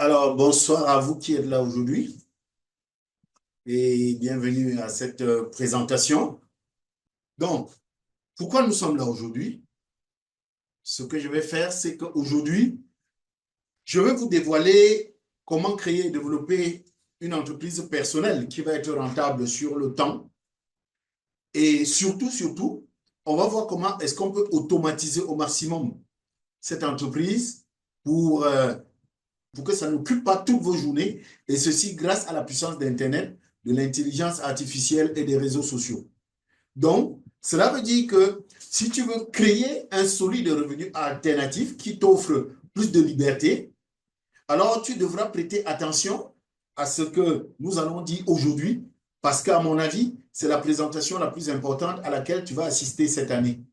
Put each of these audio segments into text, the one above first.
Alors, bonsoir à vous qui êtes là aujourd'hui et bienvenue à cette présentation. Donc, pourquoi nous sommes là aujourd'hui? Ce que je vais faire, c'est qu'aujourd'hui, je vais vous dévoiler comment créer et développer une entreprise personnelle qui va être rentable sur le temps. Et surtout, on va voir comment est-ce qu'on peut automatiser au maximum cette entreprise pour, euh, pour que ça n'occupe pas toutes vos journées, et ceci grâce à la puissance d'Internet, de l'intelligence artificielle et des réseaux sociaux. Donc, cela veut dire que si tu veux créer un solide revenu alternatif qui t'offre plus de liberté, alors tu devras prêter attention à ce que nous allons dire aujourd'hui, parce qu'à mon avis, c'est la présentation la plus importante à laquelle tu vas assister cette année.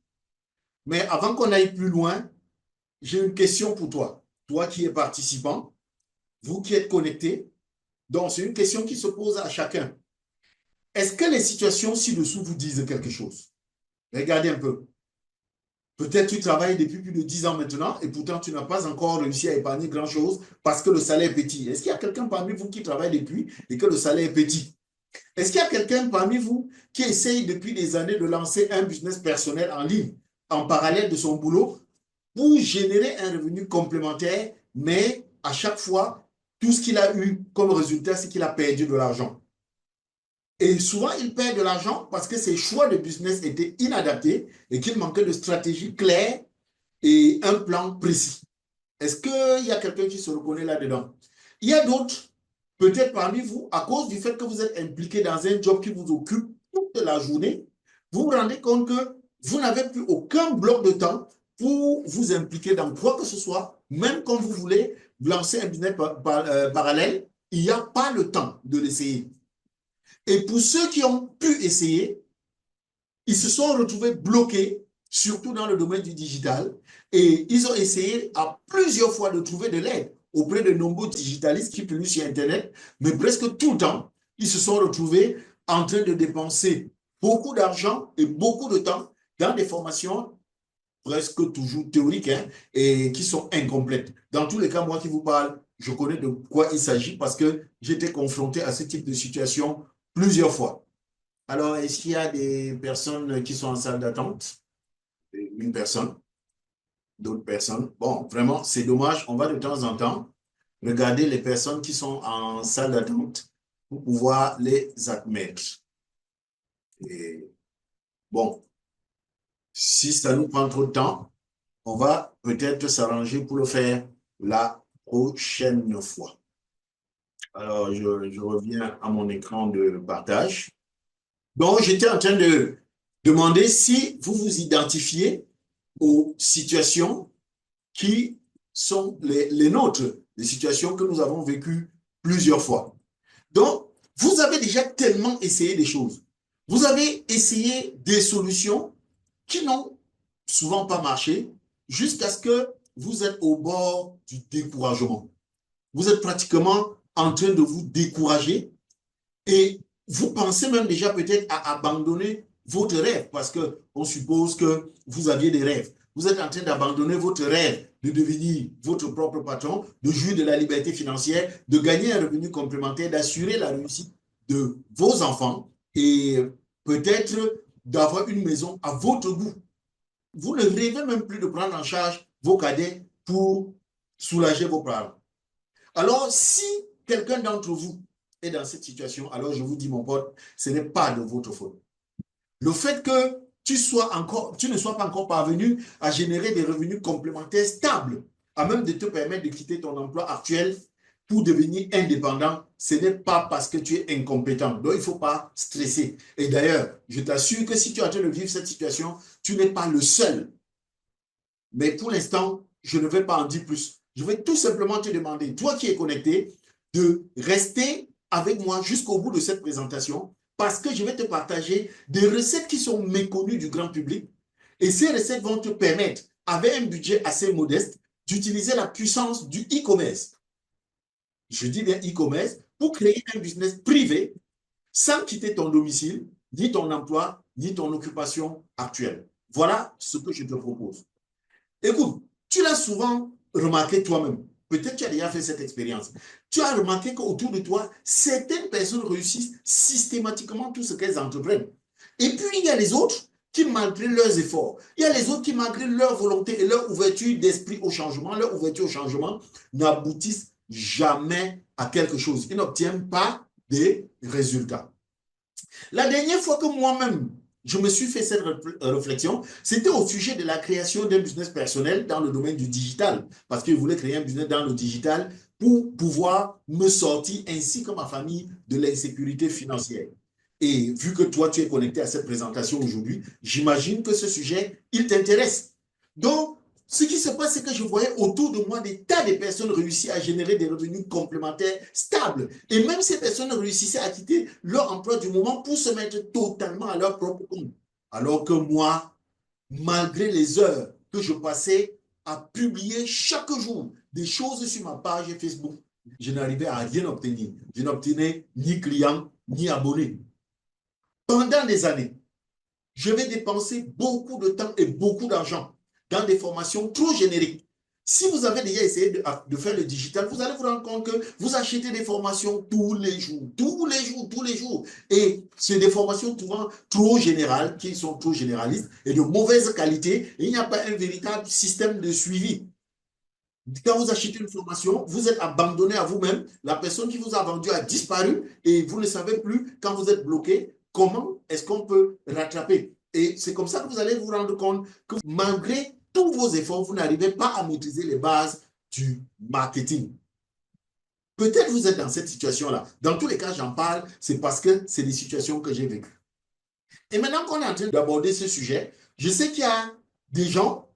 Mais avant qu'on aille plus loin, j'ai une question pour toi. Toi qui es participant, vous qui êtes connecté, donc c'est une question qui se pose à chacun. Est-ce que les situations ci-dessous vous disent quelque chose? Regardez un peu. Peut-être tu travailles depuis plus de 10 ans maintenant et pourtant tu n'as pas encore réussi à épargner grand-chose parce que le salaire est petit. Est-ce qu'il y a quelqu'un parmi vous qui travaille depuis et que le salaire est petit? Est-ce qu'il y a quelqu'un parmi vous qui essaye depuis des années de lancer un business personnel en ligne en parallèle de son boulot pour générer un revenu complémentaire, mais à chaque fois, tout ce qu'il a eu comme résultat, c'est qu'il a perdu de l'argent? Et souvent, il perd de l'argent parce que ses choix de business étaient inadaptés et qu'il manquait de stratégie claire et un plan précis. Est-ce qu'il y a quelqu'un qui se reconnaît là-dedans? Il y a d'autres, peut-être parmi vous, à cause du fait que vous êtes impliqué dans un job qui vous occupe toute la journée, vous vous rendez compte que vous n'avez plus aucun bloc de temps pour vous impliquer dans quoi que ce soit, même quand vous voulez lancer un business parallèle, il n'y a pas le temps de l'essayer. Et pour ceux qui ont pu essayer, ils se sont retrouvés bloqués, surtout dans le domaine du digital, et ils ont essayé à plusieurs fois de trouver de l'aide auprès de nombreux digitalistes qui publient sur Internet, mais presque tout le temps, ils se sont retrouvés en train de dépenser beaucoup d'argent et beaucoup de temps dans des formations presque toujours théoriques, hein, et qui sont incomplètes. Dans tous les cas, moi qui vous parle, je connais de quoi il s'agit parce que j'étais confronté à ce type de situation plusieurs fois. Alors, est-ce qu'il y a des personnes qui sont en salle d'attente? Une personne, d'autres personnes. Bon, vraiment, c'est dommage. On va de temps en temps regarder les personnes qui sont en salle d'attente pour pouvoir les admettre. Et bon, si ça nous prend trop de temps, on va peut-être s'arranger pour le faire la prochaine fois. Alors, je reviens à mon écran de partage. Donc, j'étais en train de demander si vous vous identifiez aux situations qui sont les nôtres, les situations que nous avons vécues plusieurs fois. Donc, vous avez déjà tellement essayé des choses. Vous avez essayé des solutions qui n'ont souvent pas marché jusqu'à ce que vous êtes au bord du découragement. Vous êtes pratiquement en train de vous décourager et vous pensez même déjà peut-être à abandonner votre rêve parce qu'on suppose que vous aviez des rêves. Vous êtes en train d'abandonner votre rêve de devenir votre propre patron, de jouir de la liberté financière, de gagner un revenu complémentaire, d'assurer la réussite de vos enfants et peut-être d'avoir une maison à votre goût. Vous ne rêvez même plus de prendre en charge vos cadets pour soulager vos parents. Alors, si quelqu'un d'entre vous est dans cette situation, alors je vous dis, mon pote, ce n'est pas de votre faute. Le fait que tu ne sois pas encore parvenu à générer des revenus complémentaires stables, à même de te permettre de quitter ton emploi actuel pour devenir indépendant, ce n'est pas parce que tu es incompétent. Donc, il ne faut pas stresser. Et d'ailleurs, je t'assure que si tu es en train de vivre cette situation, tu n'es pas le seul. Mais pour l'instant, je ne vais pas en dire plus. Je vais tout simplement te demander, toi qui es connecté, de rester avec moi jusqu'au bout de cette présentation parce que je vais te partager des recettes qui sont méconnues du grand public. Et ces recettes vont te permettre, avec un budget assez modeste, d'utiliser la puissance du e-commerce. Je dis bien e-commerce pour créer un business privé sans quitter ton domicile, ni ton emploi, ni ton occupation actuelle. Voilà ce que je te propose. Écoute, tu l'as souvent remarqué toi-même. peut-être tu as déjà fait cette expérience. Tu as remarqué qu'autour de toi, certaines personnes réussissent systématiquement tout ce qu'elles entreprennent. Et puis, il y a les autres qui, malgré leurs efforts, il y a les autres qui, malgré leur volonté et leur ouverture d'esprit au changement, leur ouverture au changement, n'aboutissent jamais à quelque chose. Ils n'obtiennent pas des résultats. La dernière fois que moi-même, je me suis fait cette réflexion, c'était au sujet de la création d'un business personnel dans le domaine du digital, parce que je voulais créer un business dans le digital pour pouvoir me sortir ainsi que ma famille de l'insécurité financière. Et vu que toi, tu es connecté à cette présentation aujourd'hui, j'imagine que ce sujet, il t'intéresse. Donc, ce qui se passe, c'est que je voyais autour de moi des tas de personnes réussir à générer des revenus complémentaires stables. Et même ces personnes réussissaient à quitter leur emploi du moment pour se mettre totalement à leur propre compte. Alors que moi, malgré les heures que je passais à publier chaque jour des choses sur ma page Facebook, je n'arrivais à rien obtenir. Je n'obtenais ni clients, ni abonnés. Pendant des années, je vais dépenser beaucoup de temps et beaucoup d'argent dans des formations trop génériques. Si vous avez déjà essayé de faire le digital, vous allez vous rendre compte que vous achetez des formations tous les jours, tous les jours, tous les jours. Et c'est des formations souvent trop générales, qui sont trop généralistes et de mauvaise qualité. Et il n'y a pas un véritable système de suivi. Quand vous achetez une formation, vous êtes abandonné à vous-même. La personne qui vous a vendu a disparu et vous ne savez plus, quand vous êtes bloqué, comment est-ce qu'on peut rattraper. Et c'est comme ça que vous allez vous rendre compte que malgré tous vos efforts, vous n'arrivez pas à maîtriser les bases du marketing. Peut-être vous êtes dans cette situation-là. Dans tous les cas, j'en parle, c'est parce que c'est des situations que j'ai vécues. Et maintenant qu'on est en train d'aborder ce sujet, je sais qu'il y a des gens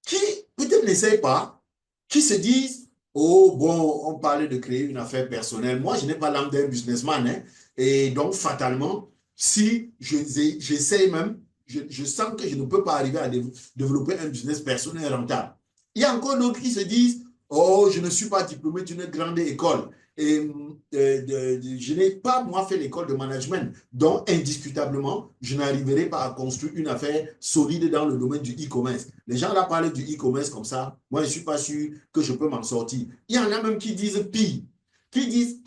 qui peut-être n'essayent pas, qui se disent, oh bon, on parlait de créer une affaire personnelle. Moi, je n'ai pas l'âme d'un businessman. Hein, et donc, fatalement, si j'essaie même, je sens que je ne peux pas arriver à développer un business personnel rentable. Il y a encore d'autres qui se disent, oh, je ne suis pas diplômé d'une grande école. Et je n'ai pas, moi, fait l'école de management. Donc, indiscutablement, je n'arriverai pas à construire une affaire solide dans le domaine du e-commerce. Les gens là parlent du e-commerce comme ça. Moi, je ne suis pas sûr que je peux m'en sortir. Il y en a même qui disent pire, qui disent,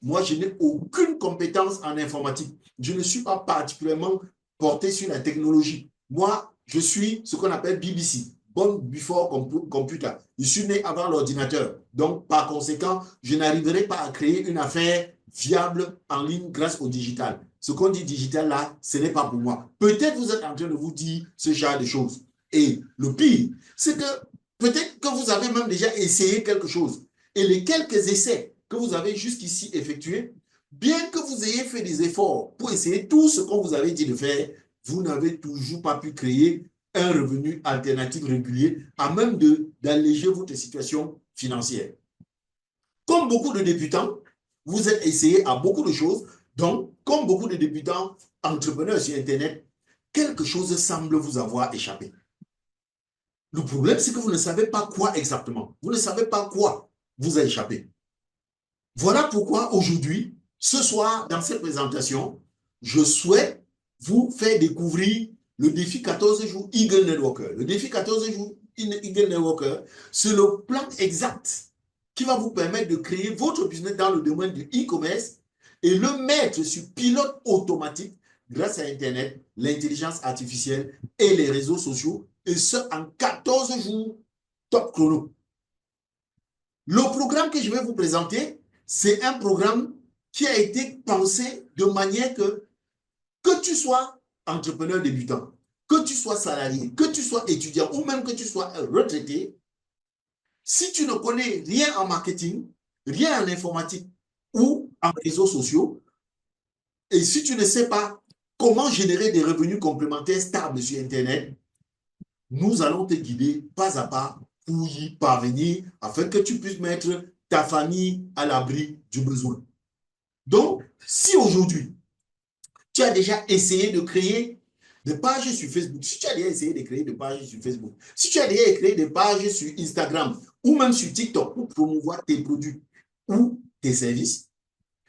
moi, je n'ai aucune compétence en informatique. Je ne suis pas particulièrement porté sur la technologie. Moi, je suis ce qu'on appelle BBC. Born before computer. Je suis né avant l'ordinateur. Donc, par conséquent, je n'arriverai pas à créer une affaire viable en ligne grâce au digital. Ce qu'on dit digital là, ce n'est pas pour moi. Peut-être vous êtes en train de vous dire ce genre de choses. Et le pire, c'est que peut-être que vous avez même déjà essayé quelque chose. Et les quelques essais que vous avez jusqu'ici effectués, bien que vous ayez fait des efforts pour essayer tout ce qu'on vous avait dit de faire, vous n'avez toujours pas pu créer un revenu alternatif régulier à même d'alléger votre situation financière. Comme beaucoup de débutants, vous êtes essayé à beaucoup de choses. Donc, comme beaucoup de débutants entrepreneurs sur Internet, quelque chose semble vous avoir échappé. Le problème, c'est que vous ne savez pas quoi exactement. Vous ne savez pas quoi vous a échappé. Voilà pourquoi aujourd'hui, ce soir, dans cette présentation, je souhaite vous faire découvrir le défi 14 jours Eagle Networker. Le défi 14 jours Eagle Networker, c'est le plan exact qui va vous permettre de créer votre business dans le domaine du e-commerce et le mettre sur pilote automatique grâce à Internet, l'intelligence artificielle et les réseaux sociaux, et ce en 14 jours top chrono. Le programme que je vais vous présenter, c'est un programme qui a été pensé de manière que tu sois entrepreneur débutant, que tu sois salarié, que tu sois étudiant ou même que tu sois retraité, si tu ne connais rien en marketing, rien en informatique ou en réseaux sociaux, et si tu ne sais pas comment générer des revenus complémentaires stables sur Internet, nous allons te guider pas à pas pour y parvenir afin que tu puisses mettre ta famille à l'abri du besoin. Donc, si aujourd'hui, tu as déjà essayé de créer des pages sur Facebook, si tu as déjà essayé de créer des pages sur Facebook, si tu as déjà créé des pages sur Instagram ou même sur TikTok pour promouvoir tes produits ou tes services,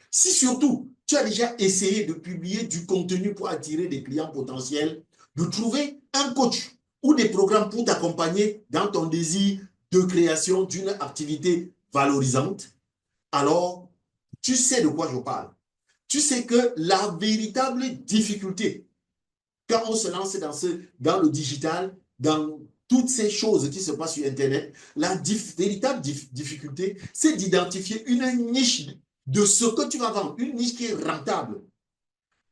si surtout tu as déjà essayé de publier du contenu pour attirer des clients potentiels, de trouver un coach ou des programmes pour t'accompagner dans ton désir de création d'une activité valorisante, alors tu sais de quoi je parle. Tu sais que la véritable difficulté, quand on se lance dans le digital, dans toutes ces choses qui se passent sur Internet, la véritable difficulté, c'est d'identifier une niche de ce que tu vas vendre, une niche qui est rentable.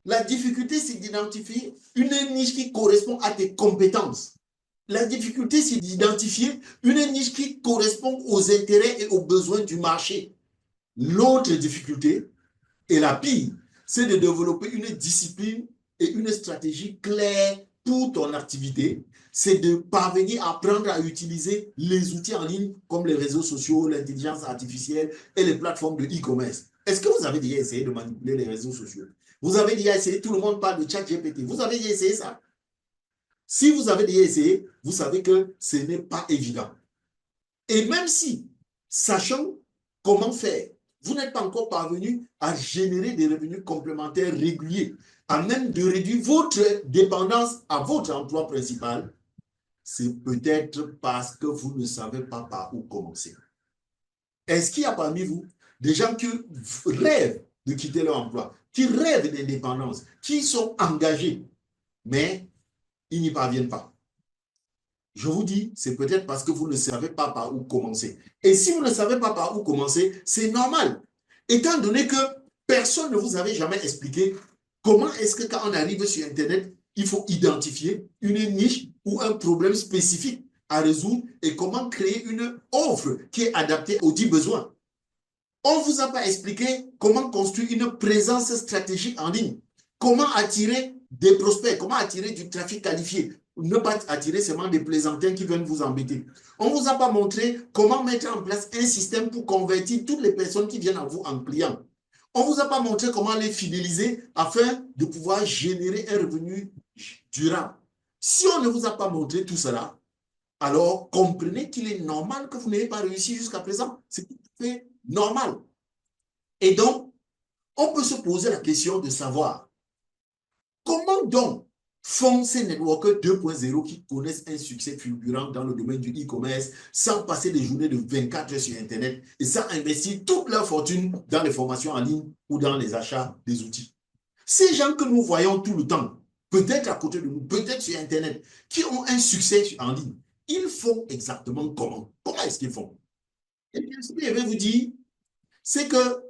La difficulté, c'est d'identifier une niche qui correspond à tes compétences. La difficulté, c'est d'identifier une niche qui correspond aux intérêts et aux besoins du marché. L'autre difficulté, et la pire, c'est de développer une discipline et une stratégie claire pour ton activité. C'est de parvenir à apprendre à utiliser les outils en ligne comme les réseaux sociaux, l'intelligence artificielle et les plateformes de e-commerce. Est-ce que vous avez déjà essayé de manipuler les réseaux sociaux? Vous avez déjà essayé, tout le monde parle de ChatGPT. Vous avez déjà essayé ça? Si vous avez déjà essayé, vous savez que ce n'est pas évident. Et même si, sachant comment faire, vous n'êtes pas encore parvenu à générer des revenus complémentaires réguliers, à même de réduire votre dépendance à votre emploi principal, c'est peut-être parce que vous ne savez pas par où commencer. Est-ce qu'il y a parmi vous des gens qui rêvent de quitter leur emploi, qui rêvent d'indépendance, qui sont engagés, mais ils n'y parviennent pas? Je vous dis, c'est peut-être parce que vous ne savez pas par où commencer. Et si vous ne savez pas par où commencer, c'est normal. Étant donné que personne ne vous avait jamais expliqué comment est-ce que quand on arrive sur Internet, il faut identifier une niche ou un problème spécifique à résoudre et comment créer une offre qui est adaptée aux 10 besoins. On ne vous a pas expliqué comment construire une présence stratégique en ligne, comment attirer des prospects, comment attirer du trafic qualifié, ne pas attirer seulement des plaisantins qui viennent vous embêter. On ne vous a pas montré comment mettre en place un système pour convertir toutes les personnes qui viennent à vous en clients. On ne vous a pas montré comment les fidéliser afin de pouvoir générer un revenu durable. Si on ne vous a pas montré tout cela, alors comprenez qu'il est normal que vous n'ayez pas réussi jusqu'à présent. C'est tout à fait normal. Et donc, on peut se poser la question de savoir comment donc font ces networkers 2.0 qui connaissent un succès fulgurant dans le domaine du e-commerce sans passer des journées de 24 heures sur Internet et sans investir toute leur fortune dans les formations en ligne ou dans les achats des outils. Ces gens que nous voyons tout le temps, peut-être à côté de nous, peut-être sur Internet, qui ont un succès en ligne, ils font exactement comment? Comment est-ce qu'ils font? Et bien, ce que je vais vous dire, c'est que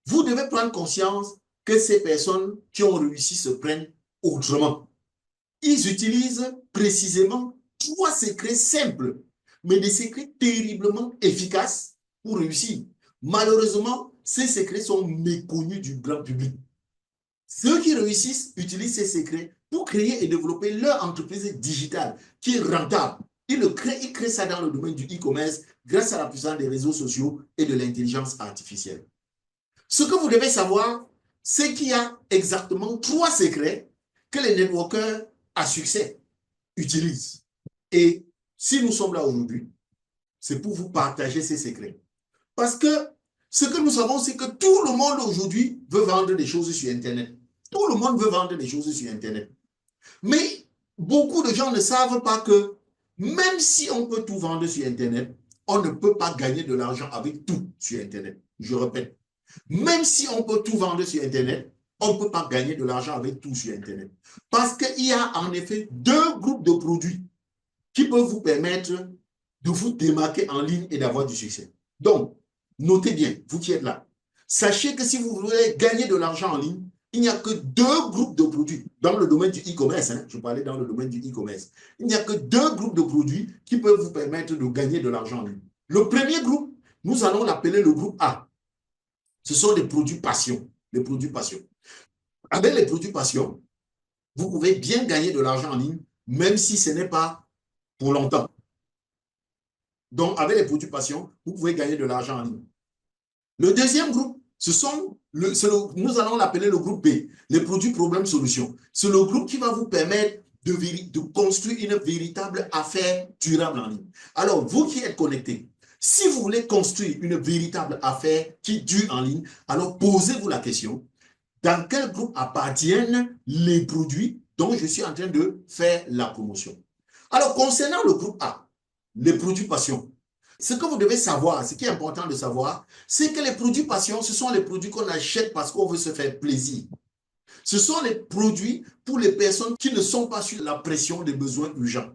vous devez prendre conscience que ces personnes qui ont réussi se prennent autrement. Ils utilisent précisément 3 secrets simples, mais des secrets terriblement efficaces pour réussir. Malheureusement, ces secrets sont méconnus du grand public. Ceux qui réussissent utilisent ces secrets pour créer et développer leur entreprise digitale qui est rentable. Ils créent ça dans le domaine du e-commerce grâce à la puissance des réseaux sociaux et de l'intelligence artificielle. Ce que vous devez savoir, c'est qu'il y a exactement 3 secrets que les networkers à succès utilisent. Et si nous sommes là aujourd'hui, c'est pour vous partager ces secrets. Parce que ce que nous savons, c'est que tout le monde aujourd'hui veut vendre des choses sur Internet. Tout le monde veut vendre des choses sur Internet. Mais beaucoup de gens ne savent pas que même si on peut tout vendre sur Internet, on ne peut pas gagner de l'argent avec tout sur Internet. Je répète, même si on peut tout vendre sur Internet, on ne peut pas gagner de l'argent avec tout sur Internet. Parce qu'il y a en effet 2 groupes de produits qui peuvent vous permettre de vous démarquer en ligne et d'avoir du succès. Donc, notez bien, vous qui êtes là, sachez que si vous voulez gagner de l'argent en ligne, il n'y a que 2 groupes de produits dans le domaine du e-commerce. Je parlais dans le domaine du e-commerce. Il n'y a que 2 groupes de produits qui peuvent vous permettre de gagner de l'argent en ligne. Le premier groupe, nous allons l'appeler le groupe A. Ce sont des produits passion. Les produits passion. Avec les produits passion, vous pouvez bien gagner de l'argent en ligne, même si ce n'est pas pour longtemps. Donc, avec les produits passion, vous pouvez gagner de l'argent en ligne. Le deuxième groupe, nous allons l'appeler le groupe B, les produits problèmes solutions. C'est le groupe qui va vous permettre de construire une véritable affaire durable en ligne. Alors, vous qui êtes connectés, si vous voulez construire une véritable affaire qui dure en ligne, alors posez-vous la question, dans quel groupe appartiennent les produits dont je suis en train de faire la promotion? Alors, concernant le groupe A, les produits passion, Ce que vous devez savoir, ce qui est important de savoir, c'est que les produits passion, ce sont les produits qu'on achète parce qu'on veut se faire plaisir. Ce sont les produits pour les personnes qui ne sont pas sur la pression des besoins urgents.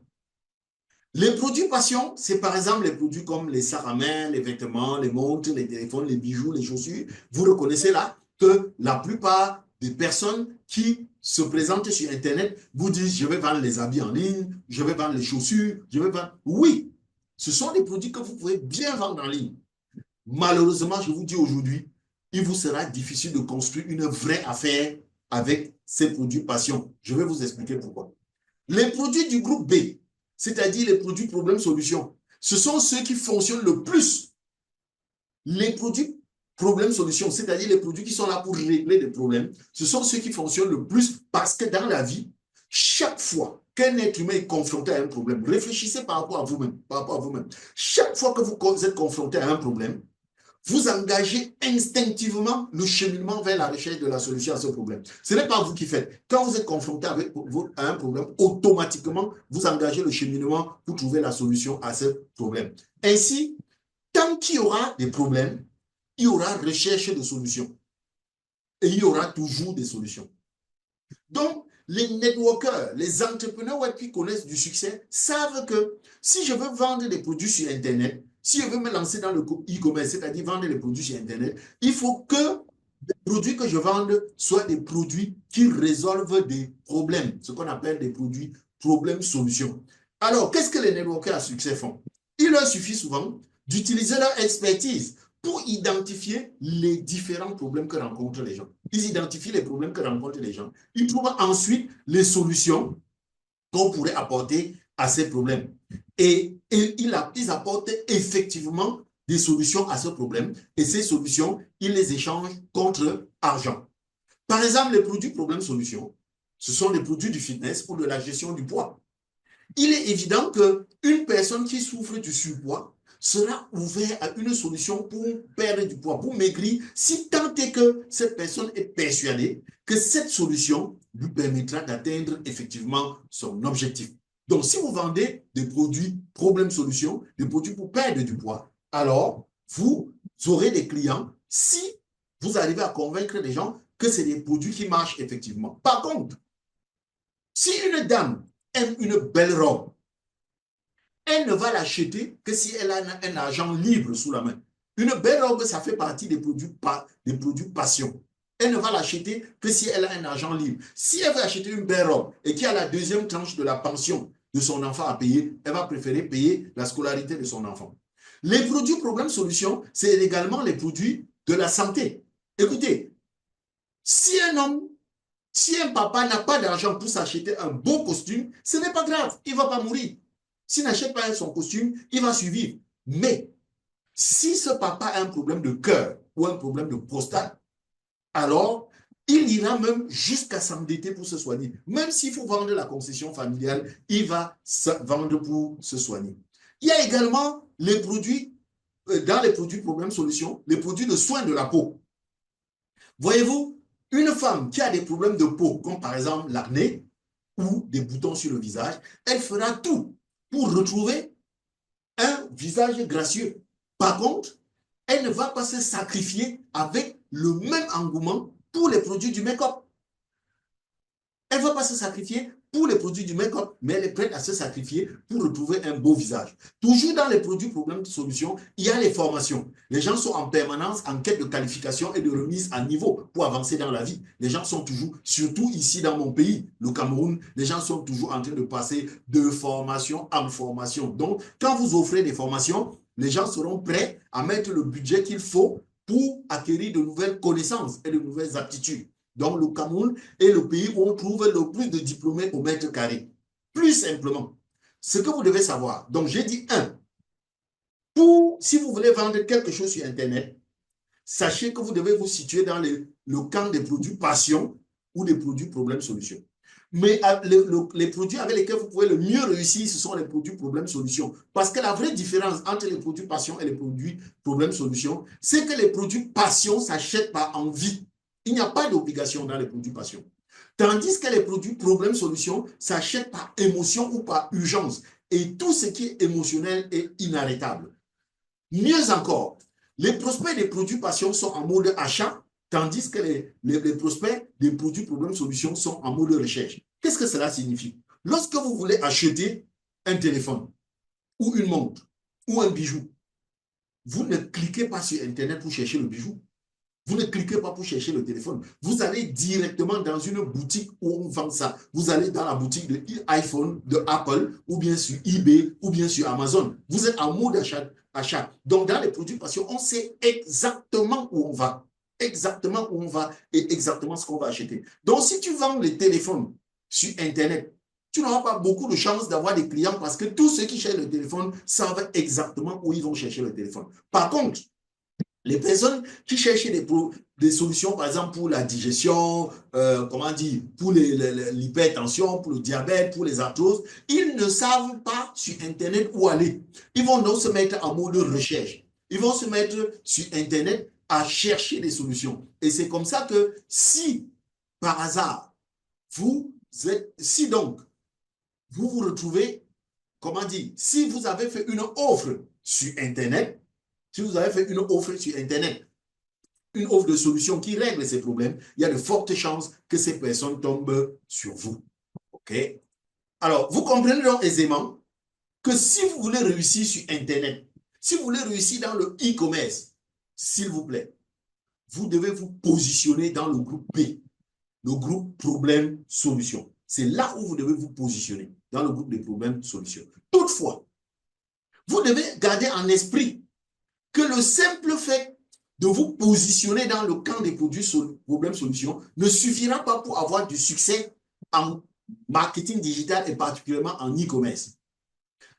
Les produits passion, c'est par exemple les produits comme les sacs à main, les vêtements, les montres, les téléphones, les bijoux, les chaussures. Vous reconnaissez là que la plupart des personnes qui se présentent sur Internet vous disent, je vais vendre les habits en ligne, je vais vendre les chaussures, je vais vendre... Oui, ce sont des produits que vous pouvez bien vendre en ligne. Malheureusement, je vous dis aujourd'hui, il vous sera difficile de construire une vraie affaire avec ces produits passion. Je vais vous expliquer pourquoi. Les produits du groupe B, c'est-à-dire les produits problème-solution, ce sont ceux qui fonctionnent le plus. Les produits problème-solution, c'est-à-dire les produits qui sont là pour régler des problèmes, ce sont ceux qui fonctionnent le plus parce que dans la vie, chaque fois qu'un être humain est confronté à un problème, réfléchissez par rapport à vous-même, Chaque fois que vous êtes confronté à un problème, vous engagez instinctivement le cheminement vers la recherche de la solution à ce problème. Ce n'est pas vous qui faites. Quand vous êtes confronté à un problème, automatiquement, vous engagez le cheminement pour trouver la solution à ce problème. Ainsi, tant qu'il y aura des problèmes, il y aura recherche de solutions. Et il y aura toujours des solutions. Donc, les networkers, les entrepreneurs web qui connaissent du succès savent que si je veux vendre des produits sur Internet, si je veux me lancer dans le e-commerce, c'est-à-dire vendre des produits sur Internet, il faut que les produits que je vende soient des produits qui résolvent des problèmes, ce qu'on appelle des produits problèmes-solutions. Alors, qu'est-ce que les networkers à succès font? Il leur suffit souvent d'utiliser leur expertise pour identifier les différents problèmes que rencontrent les gens. Ils identifient les problèmes que rencontrent les gens. Ils trouvent ensuite les solutions qu'on pourrait apporter à ces problèmes. Et ils apportent effectivement des solutions à ce problème. Et ces solutions, ils les échangent contre argent. Par exemple, les produits problèmes-solutions, ce sont les produits du fitness ou de la gestion du poids. Il est évident qu'une personne qui souffre du surpoids sera ouvert à une solution pour perdre du poids, pour maigrir, si tant est que cette personne est persuadée que cette solution lui permettra d'atteindre effectivement son objectif. Donc, si vous vendez des produits problème-solution, des produits pour perdre du poids, alors vous aurez des clients si vous arrivez à convaincre les gens que c'est des produits qui marchent effectivement. Par contre, si une dame aime une belle robe, elle ne va l'acheter que si elle a un argent libre sous la main. Une belle robe, ça fait partie des produits passion. Elle ne va l'acheter que si elle a un argent libre. Si elle veut acheter une belle robe et qu'il y a la deuxième tranche de la pension de son enfant à payer, elle va préférer payer la scolarité de son enfant. Les produits problème-solution, c'est également les produits de la santé. Écoutez, si un papa n'a pas d'argent pour s'acheter un beau costume, ce n'est pas grave, il ne va pas mourir. S'il n'achète pas son costume, il va survivre. Mais si ce papa a un problème de cœur ou un problème de prostate, alors il ira même jusqu'à s'endetter pour se soigner. Même s'il faut vendre la concession familiale, il va se vendre pour se soigner. Il y a également les produits, dans les produits problème-solution, les produits de soins de la peau. Voyez-vous, une femme qui a des problèmes de peau, comme par exemple l'acné ou des boutons sur le visage, elle fera tout pour retrouver un visage gracieux. Par contre, elle ne va pas se sacrifier avec le même engouement pour les produits du make-up. Elle ne va pas se sacrifier pour les produits du make-up, mais elle est prête à se sacrifier pour retrouver un beau visage. Toujours dans les produits problèmes de solution, il y a les formations. Les gens sont en permanence en quête de qualification et de remise à niveau pour avancer dans la vie. Les gens sont toujours, surtout ici dans mon pays, le Cameroun, les gens sont toujours en train de passer de formation en formation. Donc, quand vous offrez des formations, les gens seront prêts à mettre le budget qu'il faut pour acquérir de nouvelles connaissances et de nouvelles aptitudes. Donc, le Cameroun est le pays où on trouve le plus de diplômés au mètre carré. Plus simplement, ce que vous devez savoir, donc j'ai dit si vous voulez vendre quelque chose sur Internet, sachez que vous devez vous situer dans le camp des produits passion ou des produits problème-solution. Mais les produits avec lesquels vous pouvez le mieux réussir, ce sont les produits problème-solution. Parce que la vraie différence entre les produits passion et les produits problème-solution, c'est que les produits passion s'achètent par envie. Il n'y a pas d'obligation dans les produits passion. Tandis que les produits problème-solution s'achètent par émotion ou par urgence. Et tout ce qui est émotionnel est inarrêtable. Mieux encore, les prospects des produits passion sont en mode achat, tandis que les prospects des produits problèmes solutions sont en mode recherche. Qu'est-ce que cela signifie? Lorsque vous voulez acheter un téléphone ou une montre ou un bijou, vous ne cliquez pas sur Internet pour chercher le bijou. Vous ne cliquez pas pour chercher le téléphone. Vous allez directement dans une boutique où on vend ça. Vous allez dans la boutique de iPhone, de Apple, ou bien sur eBay, ou bien sur Amazon. Vous êtes en mode achat. Donc, dans les produits passion, on sait exactement où on va. Exactement où on va et exactement ce qu'on va acheter. Donc, si tu vends les téléphones sur Internet, tu n'auras pas beaucoup de chances d'avoir des clients parce que tous ceux qui cherchent le téléphone savent exactement où ils vont chercher le téléphone. Par contre, les personnes qui cherchent des solutions, par exemple, pour la digestion, comment dire, pour l'hypertension, pour le diabète, pour les arthroses, ils ne savent pas sur Internet où aller. Ils vont donc se mettre en mode recherche. Ils vont se mettre sur Internet à chercher des solutions. Et c'est comme ça que si, par hasard, si donc, vous vous retrouvez, comment dire, si vous avez fait une offre sur Internet, si vous avez fait une offre sur Internet, une offre de solution qui règle ces problèmes, il y a de fortes chances que ces personnes tombent sur vous. OK? Alors, vous comprenez donc aisément que si vous voulez réussir sur Internet, si vous voulez réussir dans le e-commerce, s'il vous plaît, vous devez vous positionner dans le groupe B, le groupe problème-solution. C'est là où vous devez vous positionner, dans le groupe des problèmes-solutions. Toutefois, vous devez garder en esprit que le simple fait de vous positionner dans le camp des produits problèmes-solutions ne suffira pas pour avoir du succès en marketing digital et particulièrement en e-commerce.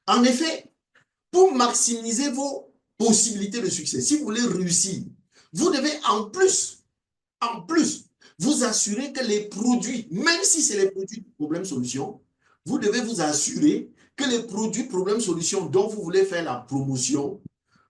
En effet, pour maximiser vos possibilités de succès, si vous voulez réussir, vous devez en plus, vous assurer que les produits, même si c'est les produits problèmes-solutions, vous devez vous assurer que les produits problèmes-solutions dont vous voulez faire la promotion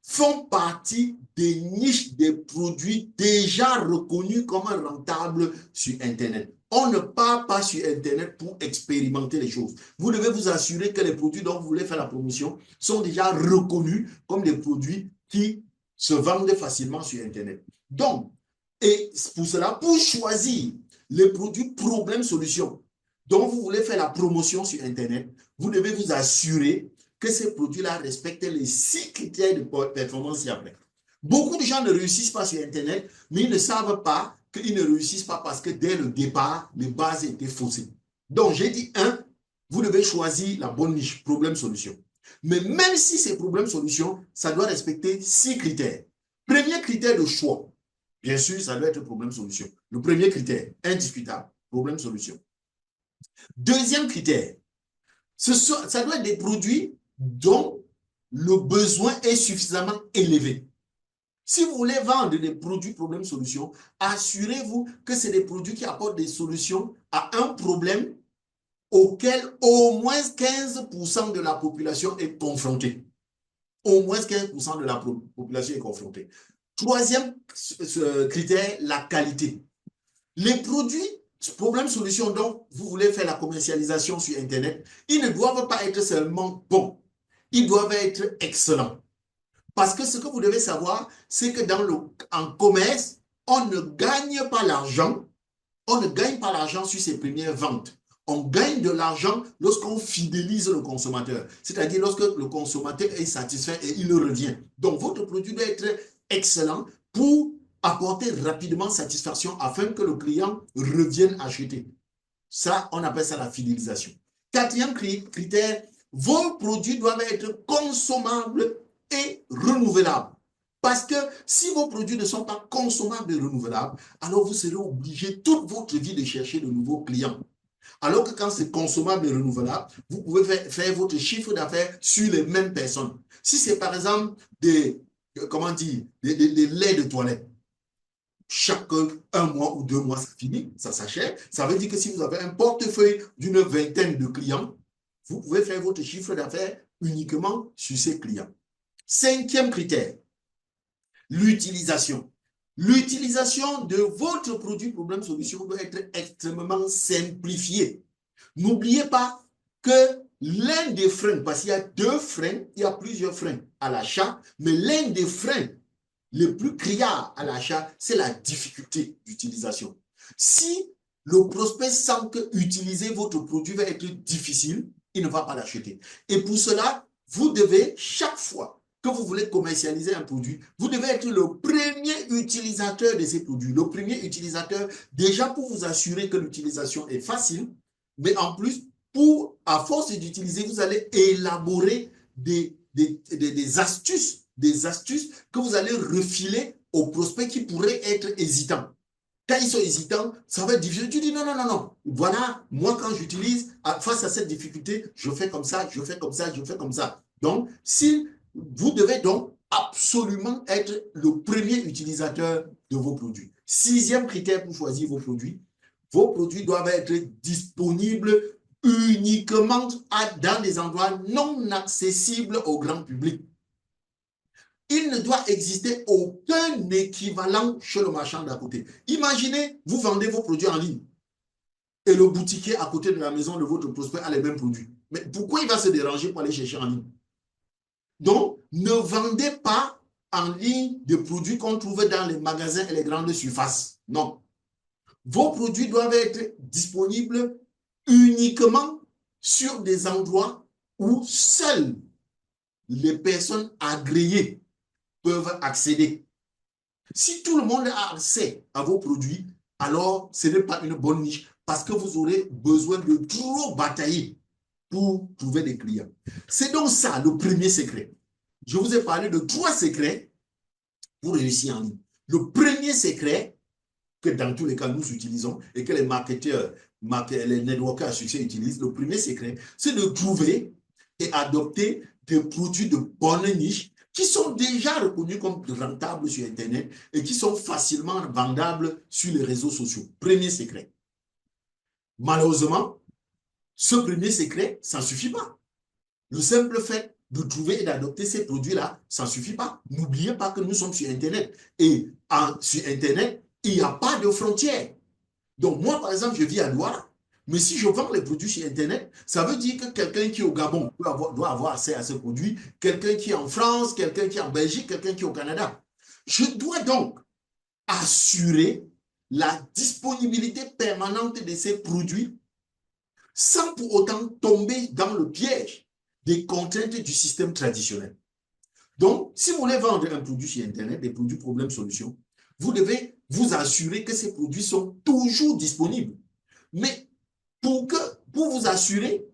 font partie des niches des produits déjà reconnus comme rentables sur Internet. On ne part pas sur Internet pour expérimenter les choses. Vous devez vous assurer que les produits dont vous voulez faire la promotion sont déjà reconnus comme des produits qui se vendent facilement sur Internet. Donc, et pour cela, pour choisir les produits problèmes-solutions dont vous voulez faire la promotion sur Internet, vous devez vous assurer que ces produits-là respectent les 6 critères de performance ci-après. Beaucoup de gens ne réussissent pas sur Internet, mais ils ne savent pas qu'ils ne réussissent pas parce que dès le départ, les bases étaient faussées. Donc, j'ai dit, vous devez choisir la bonne niche, problème-solution. Mais même si c'est problème-solution, ça doit respecter 6 critères. Premier critère de choix, bien sûr, ça doit être problème-solution. Le premier critère, indiscutable, problème-solution. Deuxième critère, ça doit être des produits dont le besoin est suffisamment élevé. Si vous voulez vendre des produits problème-solution, assurez-vous que c'est des produits qui apportent des solutions à un problème auquel au moins 15% de la population est confrontée. Au moins 15% de la population est confrontée. Troisième critère, la qualité. Les produits problème-solution dont vous voulez faire la commercialisation sur Internet, ils ne doivent pas être seulement bons, ils doivent être excellents. Parce que ce que vous devez savoir, c'est que en commerce, on ne gagne pas l'argent, sur ses premières ventes. On gagne de l'argent lorsqu'on fidélise le consommateur, c'est-à-dire lorsque le consommateur est satisfait et il revient. Donc, votre produit doit être excellent pour apporter rapidement satisfaction afin que le client revienne acheter. Ça, on appelle ça la fidélisation. Quatrième critère, vos produits doivent être consommables et renouvelables. Parce que si vos produits ne sont pas consommables et renouvelables, alors vous serez obligé toute votre vie de chercher de nouveaux clients. Alors que quand c'est consommable et renouvelable, vous pouvez faire votre chiffre d'affaires sur les mêmes personnes. Si c'est par exemple des laits de toilette, chaque 1 mois ou 2 mois, ça finit, ça s'achète. Ça veut dire que si vous avez un portefeuille d'une vingtaine de clients, vous pouvez faire votre chiffre d'affaires uniquement sur ces clients. Cinquième critère, l'utilisation. L'utilisation de votre produit problème-solution doit être extrêmement simplifiée. N'oubliez pas que l'un des freins, parce qu'il y a deux freins, il y a plusieurs freins à l'achat, mais l'un des freins les plus criards à l'achat, c'est la difficulté d'utilisation. Si le prospect sent que utiliser votre produit va être difficile, il ne va pas l'acheter. Et pour cela, vous devez, chaque fois que vous voulez commercialiser un produit, vous devez être le premier utilisateur de ces produits. Le premier utilisateur, déjà pour vous assurer que l'utilisation est facile, mais en plus, à force d'utiliser, vous allez élaborer des astuces que vous allez refiler aux prospects qui pourraient être hésitants. Quand ils sont hésitants, ça va être difficile. Tu dis non, non, non, non. Voilà, moi quand j'utilise, face à cette difficulté, je fais comme ça, je fais comme ça, je fais comme ça. Donc, si vous devez donc absolument être le premier utilisateur de vos produits. Sixième critère pour choisir vos produits doivent être disponibles uniquement dans des endroits non accessibles au grand public. Il ne doit exister aucun équivalent chez le marchand d'à côté. Imaginez, vous vendez vos produits en ligne et le boutiquier à côté de la maison de votre prospect a les mêmes produits. Mais pourquoi il va se déranger pour aller chercher en ligne? Donc, ne vendez pas en ligne des produits qu'on trouve dans les magasins et les grandes surfaces. Non. Vos produits doivent être disponibles uniquement sur des endroits où seules les personnes agréées peuvent accéder. Si tout le monde a accès à vos produits, alors ce n'est pas une bonne niche parce que vous aurez besoin de trop batailler pour trouver des clients. C'est donc ça le premier secret. Je vous ai parlé de 3 secrets pour réussir en ligne. Le premier secret que dans tous les cas nous utilisons et que les marketeurs, les networkers à succès utilisent, le premier secret, c'est de trouver et adopter des produits de bonne niche qui sont déjà reconnus comme rentables sur Internet et qui sont facilement vendables sur les réseaux sociaux. Premier secret. Malheureusement, ce premier secret, ça ne suffit pas. Le simple fait de trouver et d'adopter ces produits-là, ça ne suffit pas. N'oubliez pas que nous sommes sur Internet. Et sur Internet, il n'y a pas de frontières. Donc moi, par exemple, je vis à Douala, mais si je vends les produits sur Internet, ça veut dire que quelqu'un qui est au Gabon doit avoir accès à ces produits, quelqu'un qui est en France, quelqu'un qui est en Belgique, quelqu'un qui est au Canada. Je dois donc assurer la disponibilité permanente de ces produits sans pour autant tomber dans le piège des contraintes du système traditionnel. Donc, si vous voulez vendre un produit sur Internet, des produits problèmes-solutions, vous devez vous assurer que ces produits sont toujours disponibles. Mais pour vous assurer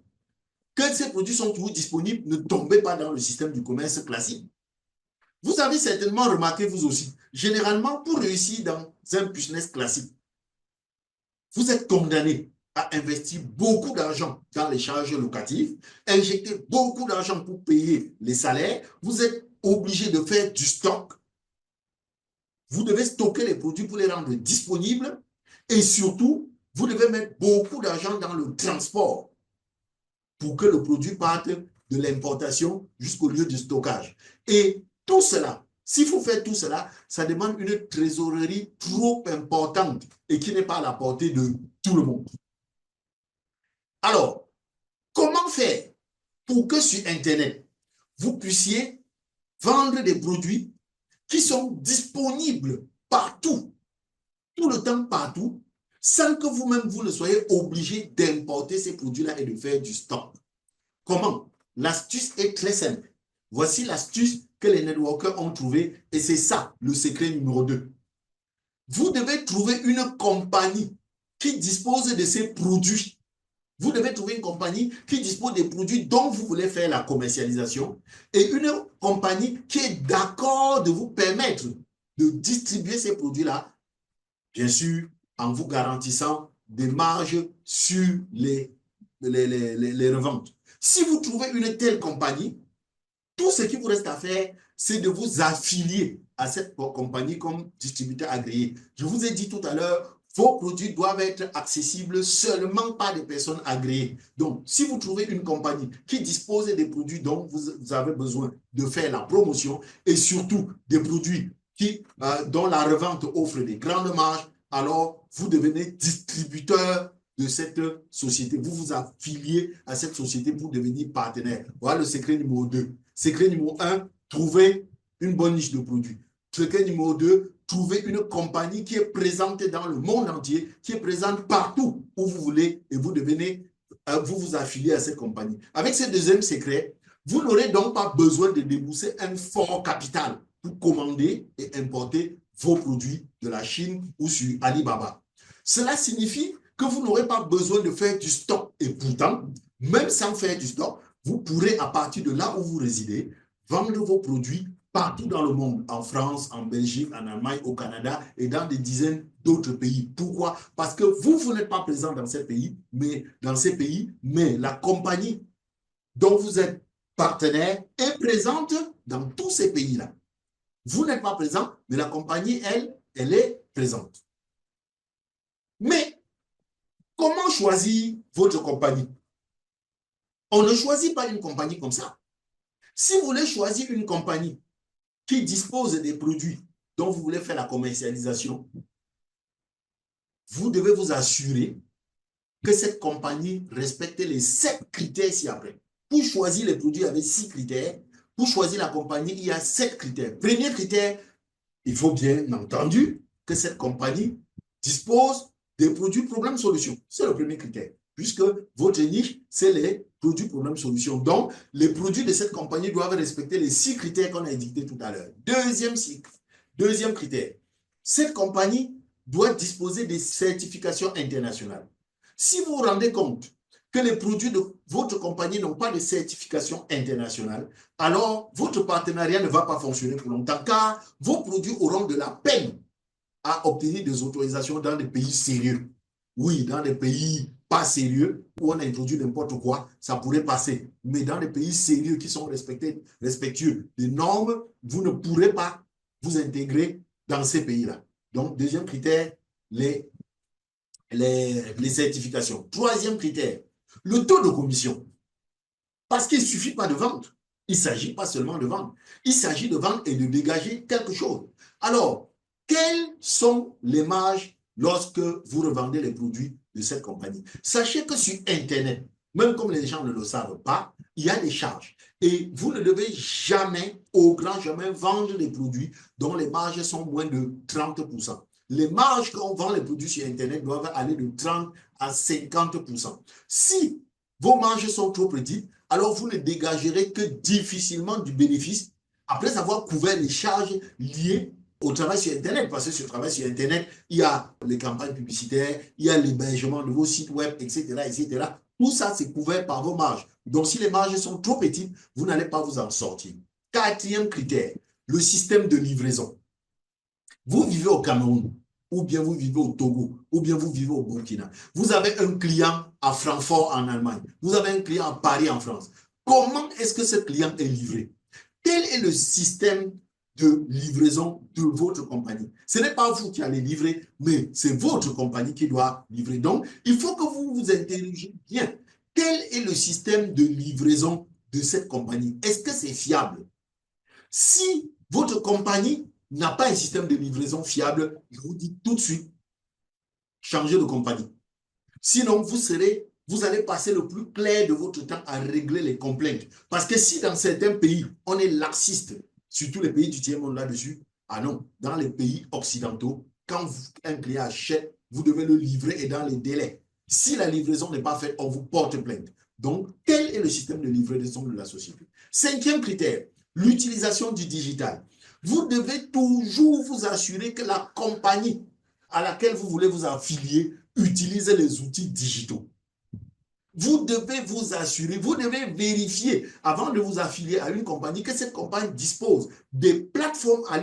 que ces produits sont toujours disponibles, ne tombez pas dans le système du commerce classique. Vous avez certainement remarqué, vous aussi, généralement, pour réussir dans un business classique, vous êtes condamné à investir beaucoup d'argent dans les charges locatives, injecter beaucoup d'argent pour payer les salaires, vous êtes obligé de faire du stock, vous devez stocker les produits pour les rendre disponibles et surtout, vous devez mettre beaucoup d'argent dans le transport pour que le produit parte de l'importation jusqu'au lieu de stockage. Et tout cela, s'il faut faire tout cela, ça demande une trésorerie trop importante et qui n'est pas à la portée de tout le monde. Alors, comment faire pour que sur Internet, vous puissiez vendre des produits qui sont disponibles partout, tout le temps, partout, sans que vous-même, vous ne soyez obligé d'importer ces produits-là et de faire du stock? Comment? L'astuce est très simple. Voici l'astuce que les networkers ont trouvée et c'est ça le secret numéro 2. Vous devez trouver une compagnie qui dispose de ces produits. Vous devez trouver une compagnie qui dispose des produits dont vous voulez faire la commercialisation et une compagnie qui est d'accord de vous permettre de distribuer ces produits-là, bien sûr, en vous garantissant des marges sur les reventes. Si vous trouvez une telle compagnie, tout ce qu'il vous reste à faire, c'est de vous affilier à cette compagnie comme distributeur agréé. Je vous ai dit tout à l'heure, vos produits doivent être accessibles seulement par des personnes agréées. Donc, si vous trouvez une compagnie qui dispose des produits dont vous avez besoin de faire la promotion et surtout des produits dont la revente offre des grandes marges, alors vous devenez distributeur de cette société. Vous vous affiliez à cette société pour devenir partenaire. Voilà le secret numéro 2. Secret numéro 1, trouver une bonne niche de produits. Secret numéro 2, trouver une compagnie qui est présente dans le monde entier, qui est présente partout où vous voulez et vous devenez, vous vous affiliez à cette compagnie. Avec ce deuxième secret, vous n'aurez donc pas besoin de débourser un fort capital pour commander et importer vos produits de la Chine ou sur Alibaba. Cela signifie que vous n'aurez pas besoin de faire du stock. Et pourtant, même sans faire du stock, vous pourrez, à partir de là où vous résidez, vendre vos produits partout dans le monde, en France, en Belgique, en Allemagne, au Canada et dans des dizaines d'autres pays. Pourquoi? Parce que vous n'êtes pas présent dans ces pays, mais la compagnie dont vous êtes partenaire est présente dans tous ces pays-là. Vous n'êtes pas présent, mais la compagnie, elle est présente. Mais comment choisir votre compagnie? On ne choisit pas une compagnie comme ça. Si vous voulez choisir une compagnie qui dispose des produits dont vous voulez faire la commercialisation, vous devez vous assurer que cette compagnie respecte les 7 critères ci-après. Pour choisir les produits avec 6 critères, pour choisir la compagnie, il y a 7 critères. Premier critère, il faut bien entendu que cette compagnie dispose des produits problème-solution. C'est le premier critère, puisque votre niche, c'est les produits problème-solution. Donc, les produits de cette compagnie doivent respecter les 6 critères qu'on a indiqués tout à l'heure. Deuxième critère, cette compagnie doit disposer des certifications internationales. Si vous vous rendez compte que les produits de votre compagnie n'ont pas de certification internationale, alors votre partenariat ne va pas fonctionner pour longtemps, car vos produits auront de la peine à obtenir des autorisations dans des pays sérieux. Oui, dans des pays pas sérieux, où on introduit n'importe quoi, ça pourrait passer. Mais dans des pays sérieux qui sont respectueux des normes, vous ne pourrez pas vous intégrer dans ces pays-là. Donc, deuxième critère, les certifications. Troisième critère, le taux de commission. Parce qu'il ne suffit pas de vendre. Il ne s'agit pas seulement de vendre. Il s'agit de vendre et de dégager quelque chose. Alors, quelles sont les marges lorsque vous revendez les produits de cette compagnie? Sachez que sur Internet, même comme les gens ne le savent pas, il y a des charges. Et vous ne devez jamais, au grand jamais, vendre des produits dont les marges sont moins de 30%. Les marges quand on vend les produits sur Internet doivent aller de 30 à 50%. Si vos marges sont trop petites, alors vous ne dégagerez que difficilement du bénéfice après avoir couvert les charges liées au travail sur Internet. Parce que sur le travail sur Internet, il y a les campagnes publicitaires, il y a l'hébergement de vos sites web, etc., etc. Tout ça, c'est couvert par vos marges. Donc, si les marges sont trop petites, vous n'allez pas vous en sortir. Quatrième critère, le système de livraison. Vous vivez au Cameroun, ou bien vous vivez au Togo, ou bien vous vivez au Burkina. Vous avez un client à Francfort en Allemagne. Vous avez un client à Paris en France. Comment est-ce que ce client est livré? Quel est le système de livraison de votre compagnie? Ce n'est pas vous qui allez livrer, mais c'est votre compagnie qui doit livrer. Donc, il faut que vous vous interrogiez bien. Quel est le système de livraison de cette compagnie? Est-ce que c'est fiable? Si votre compagnie n'a pas un système de livraison fiable, je vous dis tout de suite, changez de compagnie. Sinon, vous allez passer le plus clair de votre temps à régler les complaintes. Parce que si dans certains pays, on est laxiste, surtout les pays du tiers-monde là-dessus, ah non, dans les pays occidentaux, quand un client achète, vous devez le livrer et dans les délais. Si la livraison n'est pas faite, on vous porte plainte. Donc, quel est le système de livraison de la société? Cinquième critère, l'utilisation du digital. Vous devez toujours vous assurer que la compagnie à laquelle vous voulez vous affilier utilise les outils digitaux. Vous devez vous assurer, vous devez vérifier avant de vous affilier à une compagnie que cette compagnie dispose des plateformes en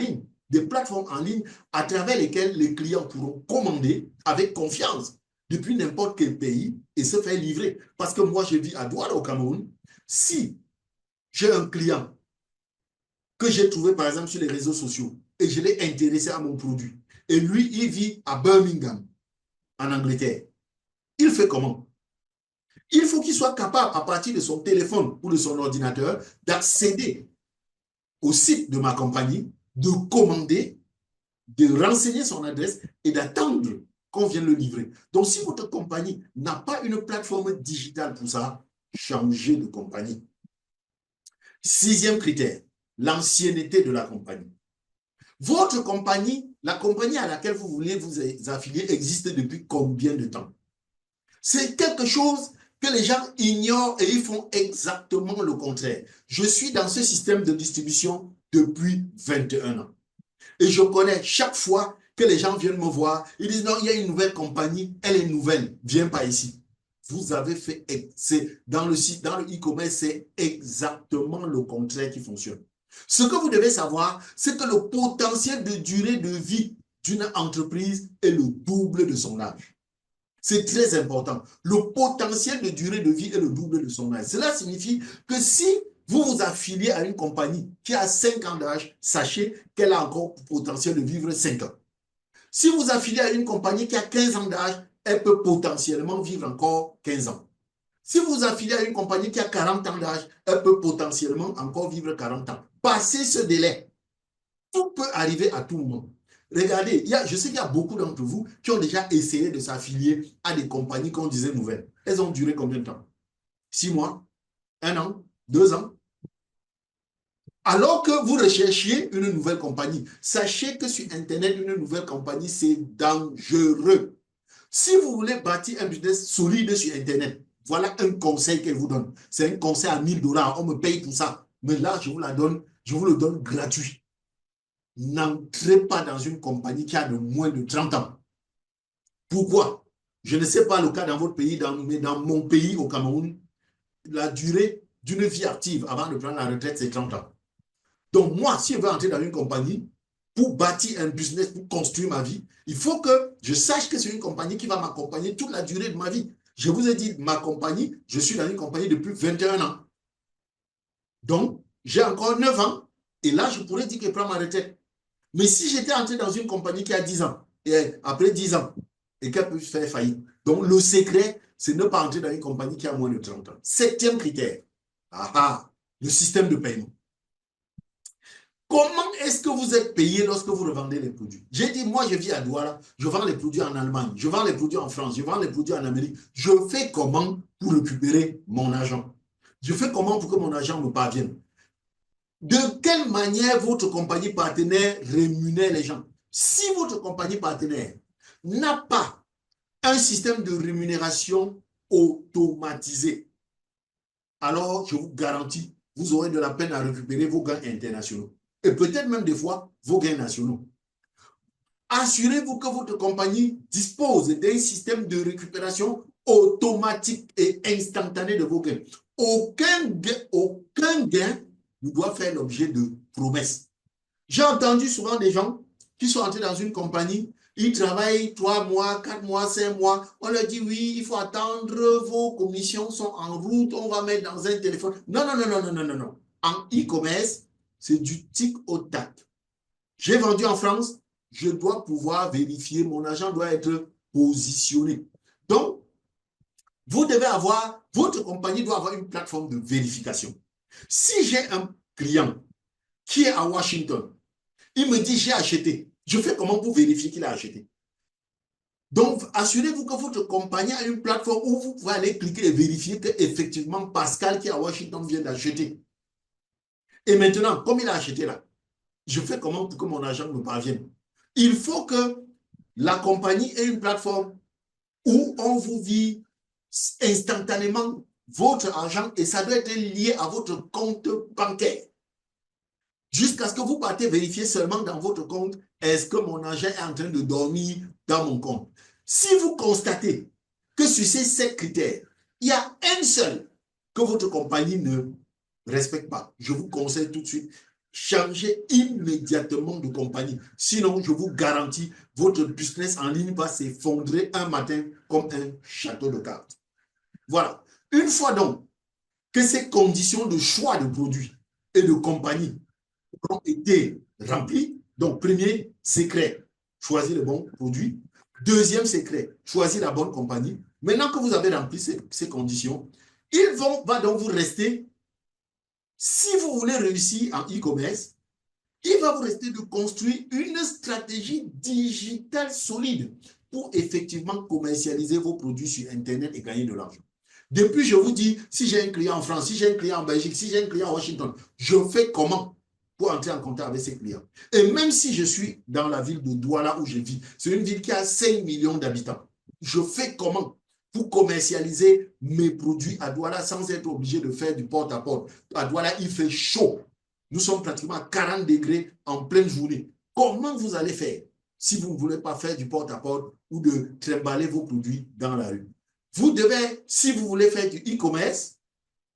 ligne à travers lesquelles les clients pourront commander avec confiance depuis n'importe quel pays et se faire livrer. Parce que moi, je vis à Douala au Cameroun. Si j'ai un client que j'ai trouvé par exemple sur les réseaux sociaux et je l'ai intéressé à mon produit et lui, il vit à Birmingham, en Angleterre, il fait comment? Il faut qu'il soit capable, à partir de son téléphone ou de son ordinateur, d'accéder au site de ma compagnie, de commander, de renseigner son adresse et d'attendre qu'on vienne le livrer. Donc, si votre compagnie n'a pas une plateforme digitale pour ça, changez de compagnie. 6e critère, l'ancienneté de la compagnie. Votre compagnie, la compagnie à laquelle vous voulez vous affilier existe depuis combien de temps? C'est quelque chose que les gens ignorent et ils font exactement le contraire. Je suis dans ce système de distribution depuis 21 ans. Et je connais chaque fois que les gens viennent me voir, ils disent non, il y a une nouvelle compagnie, elle est nouvelle, viens pas ici. Vous avez fait, c'est dans le site, dans le e-commerce, c'est exactement le contraire qui fonctionne. Ce que vous devez savoir, c'est que le potentiel de durée de vie d'une entreprise est le double de son âge. C'est très important. Le potentiel de durée de vie est le double de son âge. Cela signifie que si vous vous affiliez à une compagnie qui a 5 ans d'âge, sachez qu'elle a encore le potentiel de vivre 5 ans. Si vous affiliez à une compagnie qui a 15 ans d'âge, elle peut potentiellement vivre encore 15 ans. Si vous affiliez à une compagnie qui a 40 ans d'âge, elle peut potentiellement encore vivre 40 ans. Passez ce délai. Tout peut arriver à tout moment. Regardez, je sais qu'il y a beaucoup d'entre vous qui ont déjà essayé de s'affilier à des compagnies qu'on disait nouvelles. Elles ont duré combien de temps? 6 mois? 1 an? 2 ans? Alors que vous recherchiez une nouvelle compagnie, sachez que sur Internet, une nouvelle compagnie, c'est dangereux. Si vous voulez bâtir un business solide sur Internet, voilà un conseil qu'elle vous donne. C'est un conseil à 1000 $. On me paye pour ça. Mais là, je vous le donne gratuit. N'entrez pas dans une compagnie qui a de moins de 30 ans. Pourquoi? Je ne sais pas le cas dans votre pays, mais dans mon pays, au Cameroun, la durée d'une vie active avant de prendre la retraite, c'est 30 ans. Donc moi, si je veux entrer dans une compagnie pour bâtir un business, pour construire ma vie, il faut que je sache que c'est une compagnie qui va m'accompagner toute la durée de ma vie. Je vous ai dit, ma compagnie, je suis dans une compagnie depuis 21 ans. Donc, j'ai encore 9 ans, et là, je pourrais dire que je prends ma retraite. Mais si j'étais entré dans une compagnie qui a 10 ans, et après 10 ans, et qu'elle peut faire faillite. Donc, le secret, c'est ne pas entrer dans une compagnie qui a moins de 30 ans. 7e critère, le système de paiement. Comment est-ce que vous êtes payé lorsque vous revendez les produits? J'ai dit, moi, je vis à Douala, je vends les produits en Allemagne, je vends les produits en France, je vends les produits en Amérique. Je fais comment pour récupérer mon argent? Je fais comment pour que mon argent me parvienne? De quelle manière votre compagnie partenaire rémunère les gens? Si votre compagnie partenaire n'a pas un système de rémunération automatisé, alors je vous garantis, vous aurez de la peine à récupérer vos gains internationaux et peut-être même des fois vos gains nationaux. Assurez-vous que votre compagnie dispose d'un système de récupération automatique et instantané de vos gains. Aucun gain ne doit faire l'objet de promesses. J'ai entendu souvent des gens qui sont entrés dans une compagnie, ils travaillent 3 mois, 4 mois, 5 mois. On leur dit oui, il faut attendre, vos commissions sont en route, on va mettre dans un téléphone. Non, non, non, non, non, non, non, non. En e-commerce, c'est du tic au tac. J'ai vendu en France, je dois pouvoir vérifier, mon argent doit être positionné. Donc, vous devez avoir, votre compagnie doit avoir une plateforme de vérification. Si j'ai un client qui est à Washington, il me dit j'ai acheté. Je fais comment pour vérifier qu'il a acheté? Donc, assurez-vous que votre compagnie a une plateforme où vous pouvez aller cliquer et vérifier qu'effectivement Pascal qui est à Washington vient d'acheter. Et maintenant, comme il a acheté là, je fais comment pour que mon argent me parvienne? Il faut que la compagnie ait une plateforme où on vous vit instantanément votre argent et ça doit être lié à votre compte bancaire. Jusqu'à ce que vous partez vérifier seulement dans votre compte, est-ce que mon argent est en train de dormir dans mon compte? Si vous constatez que sur ces 7 critères, il y a un seul que votre compagnie ne respecte pas, je vous conseille tout de suite, changez immédiatement de compagnie. Sinon, je vous garantis, votre business en ligne va s'effondrer un matin comme un château de cartes. Voilà. Une fois donc que ces conditions de choix de produits et de compagnie ont été remplies. Donc, premier secret, choisir le bon produit. Deuxième secret, choisir la bonne compagnie. Maintenant que vous avez rempli ces conditions, va donc vous rester, si vous voulez réussir en e-commerce, il va vous rester de construire une stratégie digitale solide. pour effectivement commercialiser vos produits sur Internet et gagner de l'argent. Depuis, je vous dis, si j'ai un client en France, si j'ai un client en Belgique, si j'ai un client à Washington, je fais comment pour entrer en contact avec ces clients? Et même si je suis dans la ville de Douala où je vis, c'est une ville qui a 5 millions d'habitants. Je fais comment pour commercialiser mes produits à Douala sans être obligé de faire du porte-à-porte? À Douala, il fait chaud. Nous sommes pratiquement à 40 degrés en pleine journée. Comment vous allez faire si vous ne voulez pas faire du porte-à-porte ou de trimballer vos produits dans la rue? Vous devez, si vous voulez faire du e-commerce,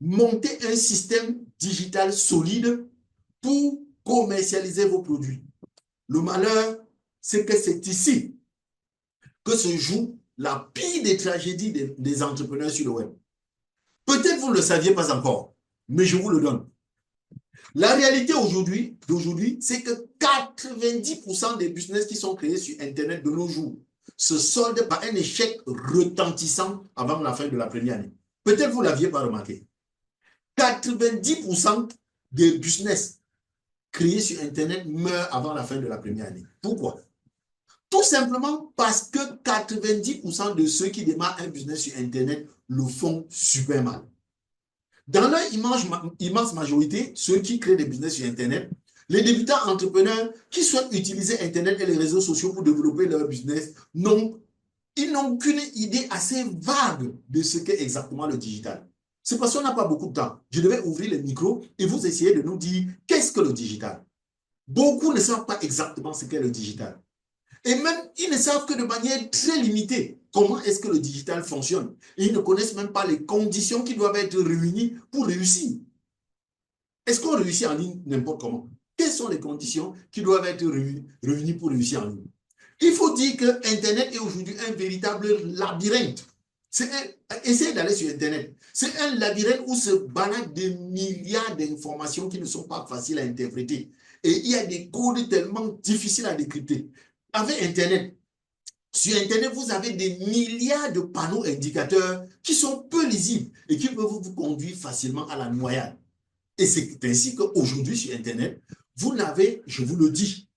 monter un système digital solide pour commercialiser vos produits. Le malheur, c'est que c'est ici que se joue la pire des tragédies des entrepreneurs sur le web. Peut-être vous ne le saviez pas encore, mais je vous le donne. La réalité d'aujourd'hui, c'est que 90% des business qui sont créés sur Internet de nos jours se soldent par un échec retentissant avant la fin de la première année. Peut-être vous ne l'aviez pas remarqué. 90% des business créés sur Internet meurent avant la fin de la première année. Pourquoi? Tout simplement parce que 90% de ceux qui démarrent un business sur Internet le font super mal. Dans leur immense majorité, ceux qui créent des business sur Internet, les débutants entrepreneurs qui souhaitent utiliser Internet et les réseaux sociaux pour développer leur business, ils n'ont qu'une idée assez vague de ce qu'est exactement le digital. C'est parce qu'on n'a pas beaucoup de temps. Je devais ouvrir le micro et vous essayer de nous dire qu'est-ce que le digital. Beaucoup ne savent pas exactement ce qu'est le digital. Et même, ils ne savent que de manière très limitée comment est-ce que le digital fonctionne. Et ils ne connaissent même pas les conditions qui doivent être réunies pour réussir. Est-ce qu'on réussit en ligne n'importe comment? Quelles sont les conditions qui doivent être réunies pour réussir en ligne? Il faut dire que Internet est aujourd'hui un véritable labyrinthe. Essayez d'aller sur Internet. C'est un labyrinthe où se baladent des milliards d'informations qui ne sont pas faciles à interpréter. Et il y a des codes tellement difficiles à décrypter. Avec Internet, sur Internet, vous avez des milliards de panneaux indicateurs qui sont peu lisibles et qui peuvent vous conduire facilement à la noyade. Et c'est ainsi qu'aujourd'hui, sur Internet, vous n'avez, je vous le dis,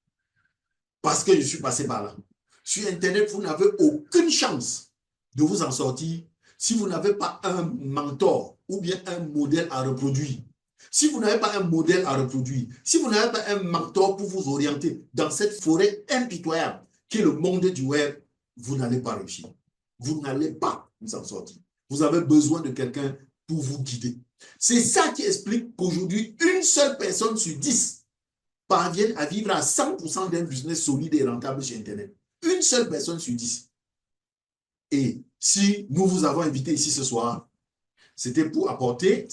parce que je suis passé par là, sur Internet, vous n'avez aucune chance de vous en sortir si vous n'avez pas un mentor ou bien un modèle à reproduire. Si vous n'avez pas un modèle à reproduire, si vous n'avez pas un mentor pour vous orienter dans cette forêt impitoyable qui est le monde du web, vous n'allez pas réussir. Vous n'allez pas vous en sortir. Vous avez besoin de quelqu'un pour vous guider. C'est ça qui explique qu'aujourd'hui, une seule personne sur 10 parvient à vivre à 100% d'un business solide et rentable sur Internet. Une seule personne sur 10. Et si nous vous avons invité ici ce soir, c'était pour apporter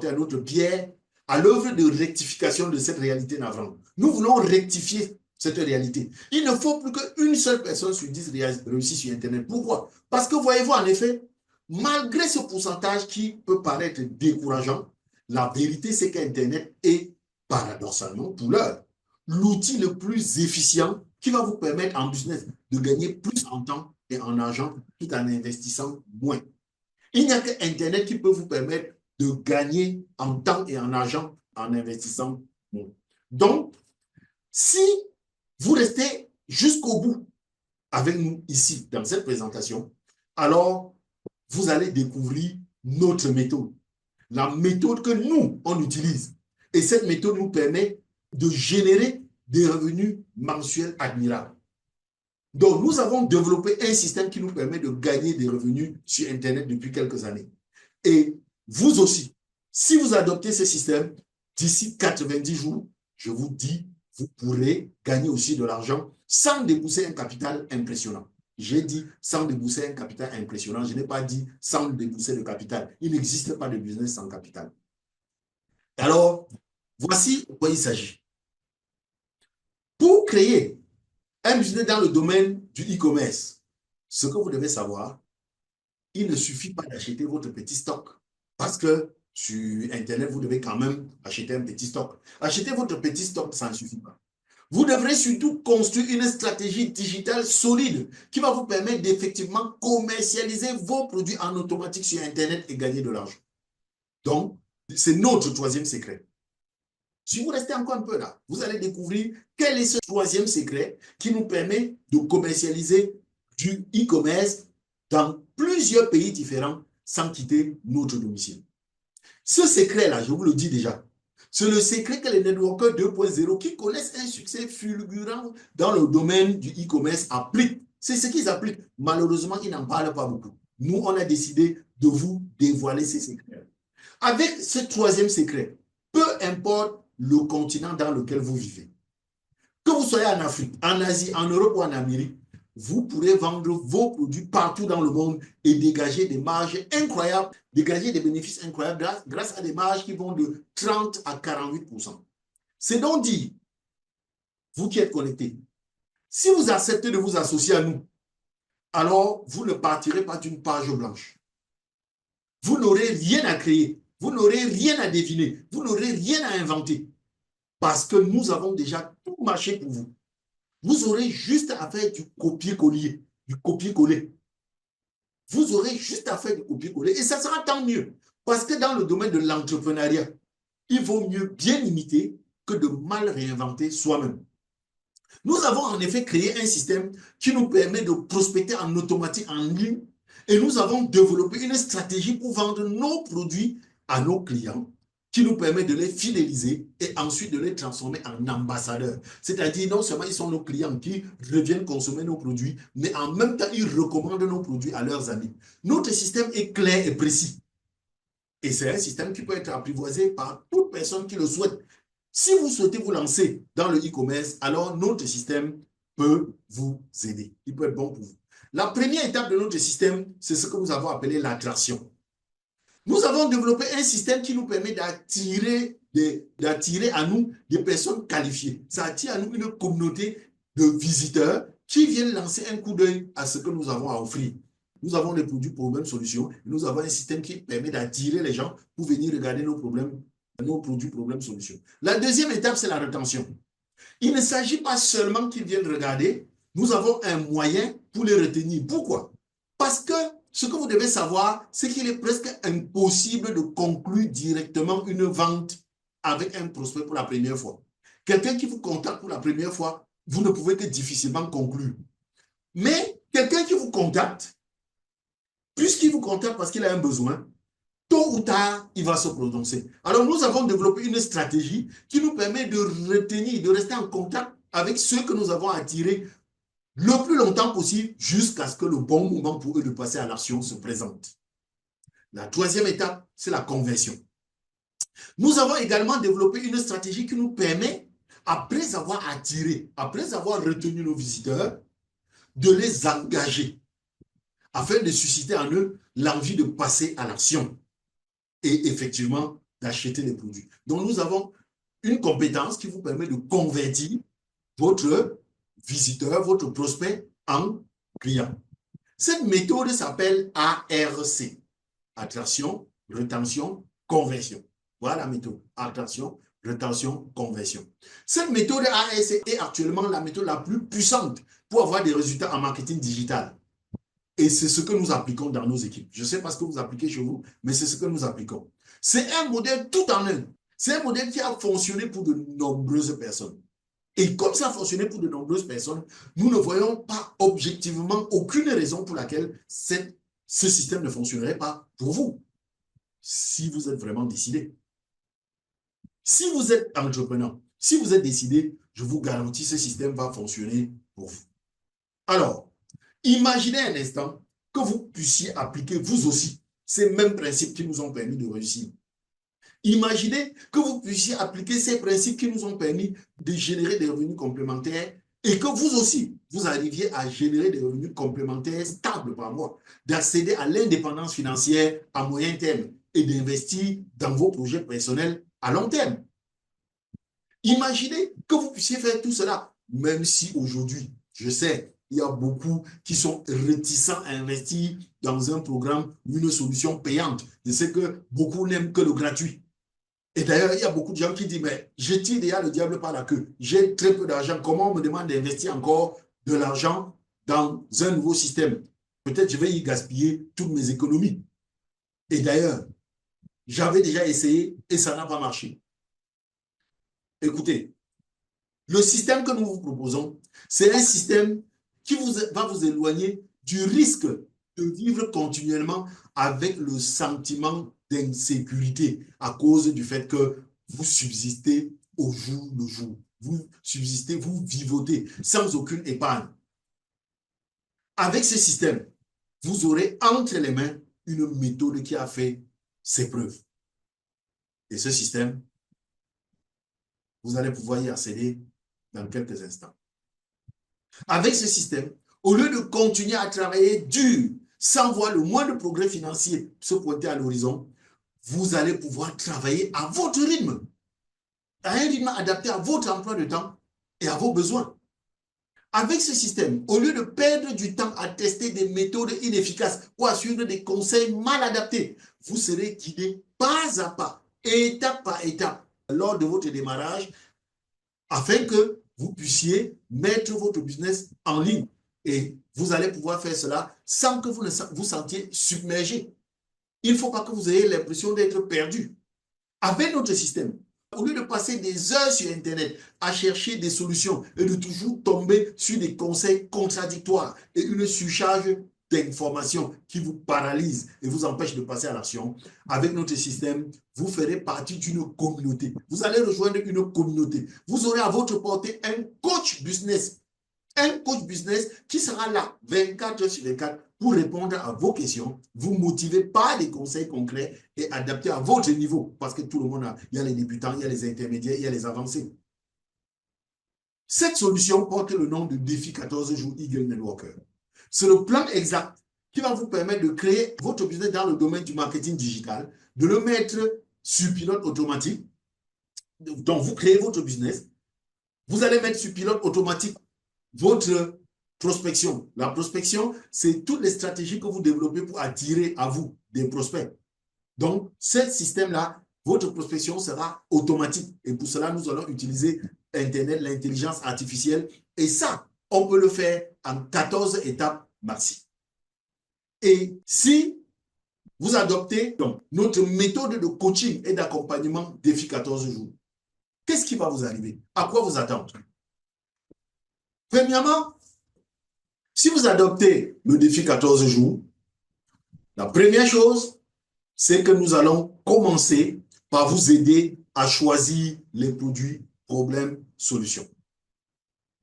à notre pierre à l'œuvre de rectification de cette réalité navrante. Nous voulons rectifier cette réalité. Il ne faut plus qu'une seule personne sur 10 réussisse sur Internet. Pourquoi? Parce que voyez-vous, en effet, malgré ce pourcentage qui peut paraître décourageant, la vérité, c'est qu'Internet est, paradoxalement, pour l'heure, l'outil le plus efficient qui va vous permettre en business de gagner plus en temps et en argent tout en investissant moins. Il n'y a que Internet qui peut vous permettre de gagner en temps et en argent en investissant moins. Donc, si vous restez jusqu'au bout avec nous ici dans cette présentation, alors vous allez découvrir notre méthode, la méthode que nous, on utilise. Et cette méthode nous permet de générer des revenus mensuels admirables. Donc, nous avons développé un système qui nous permet de gagner des revenus sur Internet depuis quelques années. Et vous aussi, si vous adoptez ce système, d'ici 90 jours, je vous dis, vous pourrez gagner aussi de l'argent sans débourser un capital impressionnant. J'ai dit sans débourser un capital impressionnant. Je n'ai pas dit sans débourser le capital. Il n'existe pas de business sans capital. Alors, voici de quoi il s'agit. Pour créer un business dans le domaine du e-commerce, ce que vous devez savoir, il ne suffit pas d'acheter votre petit stock. Parce que sur Internet, vous devez quand même acheter un petit stock. Acheter votre petit stock, ça ne suffit pas. Vous devrez surtout construire une stratégie digitale solide qui va vous permettre d'effectivement commercialiser vos produits en automatique sur Internet et gagner de l'argent. Donc, c'est notre troisième secret. Si vous restez encore un peu là, vous allez découvrir quel est ce troisième secret qui nous permet de commercialiser du e-commerce dans plusieurs pays différents sans quitter notre domicile. Ce secret-là, je vous le dis déjà, c'est le secret que les networkers 2.0 qui connaissent un succès fulgurant dans le domaine du e-commerce appliquent. C'est ce qu'ils appliquent. Malheureusement, ils n'en parlent pas beaucoup. Nous, on a décidé de vous dévoiler ces secrets. Avec ce troisième secret, peu importe le continent dans lequel vous vivez, que vous soyez en Afrique, en Asie, en Europe ou en Amérique, vous pourrez vendre vos produits partout dans le monde et dégager des marges incroyables, dégager des bénéfices incroyables grâce à des marges qui vont de 30 à 48%. C'est donc dit, vous qui êtes connectés, si vous acceptez de vous associer à nous, alors vous ne partirez pas d'une page blanche. Vous n'aurez rien à créer, vous n'aurez rien à deviner, vous n'aurez rien à inventer, parce que nous avons déjà tout marché pour vous. Vous aurez juste à faire du copier-coller, du copier-coller. Vous aurez juste à faire du copier-coller et ça sera tant mieux. Parce que dans le domaine de l'entrepreneuriat, il vaut mieux bien imiter que de mal réinventer soi-même. Nous avons en effet créé un système qui nous permet de prospecter en automatique en ligne et nous avons développé une stratégie pour vendre nos produits à nos clients qui nous permet de les fidéliser et ensuite de les transformer en ambassadeurs. C'est-à-dire, non seulement ils sont nos clients qui reviennent consommer nos produits, mais en même temps, ils recommandent nos produits à leurs amis. Notre système est clair et précis. Et c'est un système qui peut être apprivoisé par toute personne qui le souhaite. Si vous souhaitez vous lancer dans le e-commerce, alors notre système peut vous aider. Il peut être bon pour vous. La première étape de notre système, c'est ce que nous avons appelé l'attraction. Nous avons développé un système qui nous permet d'attirer à nous des personnes qualifiées. Ça attire à nous une communauté de visiteurs qui viennent lancer un coup d'œil à ce que nous avons à offrir. Nous avons des produits problèmes solutions. Nous avons un système qui permet d'attirer les gens pour venir regarder nos produits problèmes solutions. La deuxième étape, c'est la rétention. Il ne s'agit pas seulement qu'ils viennent regarder. Nous avons un moyen pour les retenir. Pourquoi? Parce que ce que vous devez savoir, c'est qu'il est presque impossible de conclure directement une vente avec un prospect pour la première fois. Quelqu'un qui vous contacte pour la première fois, vous ne pouvez que difficilement conclure. Mais quelqu'un qui vous contacte, puisqu'il vous contacte parce qu'il a un besoin, tôt ou tard, il va se prononcer. Alors, nous avons développé une stratégie qui nous permet de retenir, de rester en contact avec ceux que nous avons attirés le plus longtemps possible jusqu'à ce que le bon moment pour eux de passer à l'action se présente. La troisième étape, c'est la conversion. Nous avons également développé une stratégie qui nous permet, après avoir attiré, après avoir retenu nos visiteurs, de les engager afin de susciter en eux l'envie de passer à l'action et effectivement d'acheter les produits. Donc, nous avons une compétence qui vous permet de convertir votre visiteur, votre prospect en client. Cette méthode s'appelle ARC. Attraction, rétention, conversion. Voilà la méthode. Attraction, rétention, conversion. Cette méthode ARC est actuellement la méthode la plus puissante pour avoir des résultats en marketing digital. Et c'est ce que nous appliquons dans nos équipes. Je ne sais pas ce que vous appliquez chez vous, mais c'est ce que nous appliquons. C'est un modèle tout en un. C'est un modèle qui a fonctionné pour de nombreuses personnes. Et comme ça a fonctionné pour de nombreuses personnes, nous ne voyons pas objectivement aucune raison pour laquelle ce système ne fonctionnerait pas pour vous, si vous êtes vraiment décidé. Si vous êtes entrepreneur, si vous êtes décidé, je vous garantis que ce système va fonctionner pour vous. Alors, imaginez un instant que vous puissiez appliquer vous aussi ces mêmes principes qui nous ont permis de réussir. Imaginez que vous puissiez appliquer ces principes qui nous ont permis de générer des revenus complémentaires et que vous aussi, vous arriviez à générer des revenus complémentaires stables par mois, d'accéder à l'indépendance financière à moyen terme et d'investir dans vos projets personnels à long terme. Imaginez que vous puissiez faire tout cela, même si aujourd'hui, je sais, il y a beaucoup qui sont réticents à investir dans un programme ou une solution payante. Je sais que beaucoup n'aiment que le gratuit. Et d'ailleurs, il y a beaucoup de gens qui disent, mais je tire déjà le diable par la queue. J'ai très peu d'argent. Comment on me demande d'investir encore de l'argent dans un nouveau système? Peut-être je vais y gaspiller toutes mes économies. Et d'ailleurs, j'avais déjà essayé et ça n'a pas marché. Écoutez, le système que nous vous proposons, c'est un système qui va vous éloigner du risque de vivre continuellement avec le sentiment d'insécurité à cause du fait que vous subsistez au jour le jour. Vous subsistez, vous vivotez sans aucune épargne. Avec ce système, vous aurez entre les mains une méthode qui a fait ses preuves. Et ce système, vous allez pouvoir y accéder dans quelques instants. Avec ce système, au lieu de continuer à travailler dur, sans voir le moindre progrès financier se pointer à l'horizon, vous allez pouvoir travailler à votre rythme, à un rythme adapté à votre emploi de temps et à vos besoins. Avec ce système, au lieu de perdre du temps à tester des méthodes inefficaces ou à suivre des conseils mal adaptés, vous serez guidé pas à pas, étape par étape, lors de votre démarrage, afin que vous puissiez mettre votre business en ligne. Et vous allez pouvoir faire cela sans que vous ne vous sentiez submergé. Il ne faut pas que vous ayez l'impression d'être perdu. Avec notre système, au lieu de passer des heures sur Internet à chercher des solutions et de toujours tomber sur des conseils contradictoires et une surcharge d'informations qui vous paralyse et vous empêche de passer à l'action, avec notre système, vous ferez partie d'une communauté. Vous allez rejoindre une communauté. Vous aurez à votre portée un coach business. Un coach business qui sera là 24 heures sur 24 pour répondre à vos questions, vous motiver par des conseils concrets et adaptés à votre niveau. Parce que tout le monde il y a les débutants, il y a les intermédiaires, il y a les avancés. Cette solution porte le nom de Défi 14 jours Eagle Networker. C'est le plan exact qui va vous permettre de créer votre business dans le domaine du marketing digital, de le mettre sur pilote automatique. Donc, vous créez votre business. Vous allez mettre sur pilote automatique votre prospection. La prospection, c'est toutes les stratégies que vous développez pour attirer à vous des prospects. Donc, ce système-là, votre prospection sera automatique. Et pour cela, nous allons utiliser Internet, l'intelligence artificielle. Et ça, on peut le faire en 14 étapes maxi. Et si vous adoptez donc notre méthode de coaching et d'accompagnement défi 14 jours, qu'est-ce qui va vous arriver? À quoi vous attendre? Premièrement, si vous adoptez le défi 14 jours, la première chose, c'est que nous allons commencer par vous aider à choisir les produits, problèmes, solutions.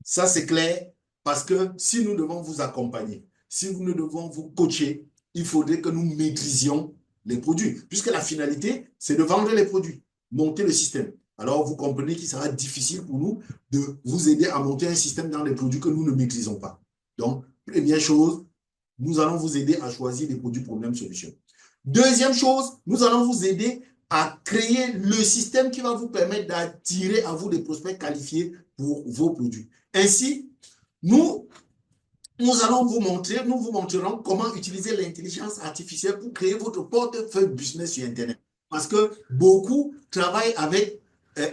Ça, c'est clair parce que si nous devons vous accompagner, si nous devons vous coacher, il faudrait que nous maîtrisions les produits, puisque la finalité, c'est de vendre les produits, monter le système. Alors, vous comprenez qu'il sera difficile pour nous de vous aider à monter un système dans les produits que nous ne maîtrisons pas. Donc, première chose, nous allons vous aider à choisir les produits, problèmes, solutions. Deuxième chose, nous allons vous aider à créer le système qui va vous permettre d'attirer à vous des prospects qualifiés pour vos produits. Ainsi, nous allons vous montrer, nous vous montrerons comment utiliser l'intelligence artificielle pour créer votre portefeuille business sur Internet. Parce que beaucoup travaillent avec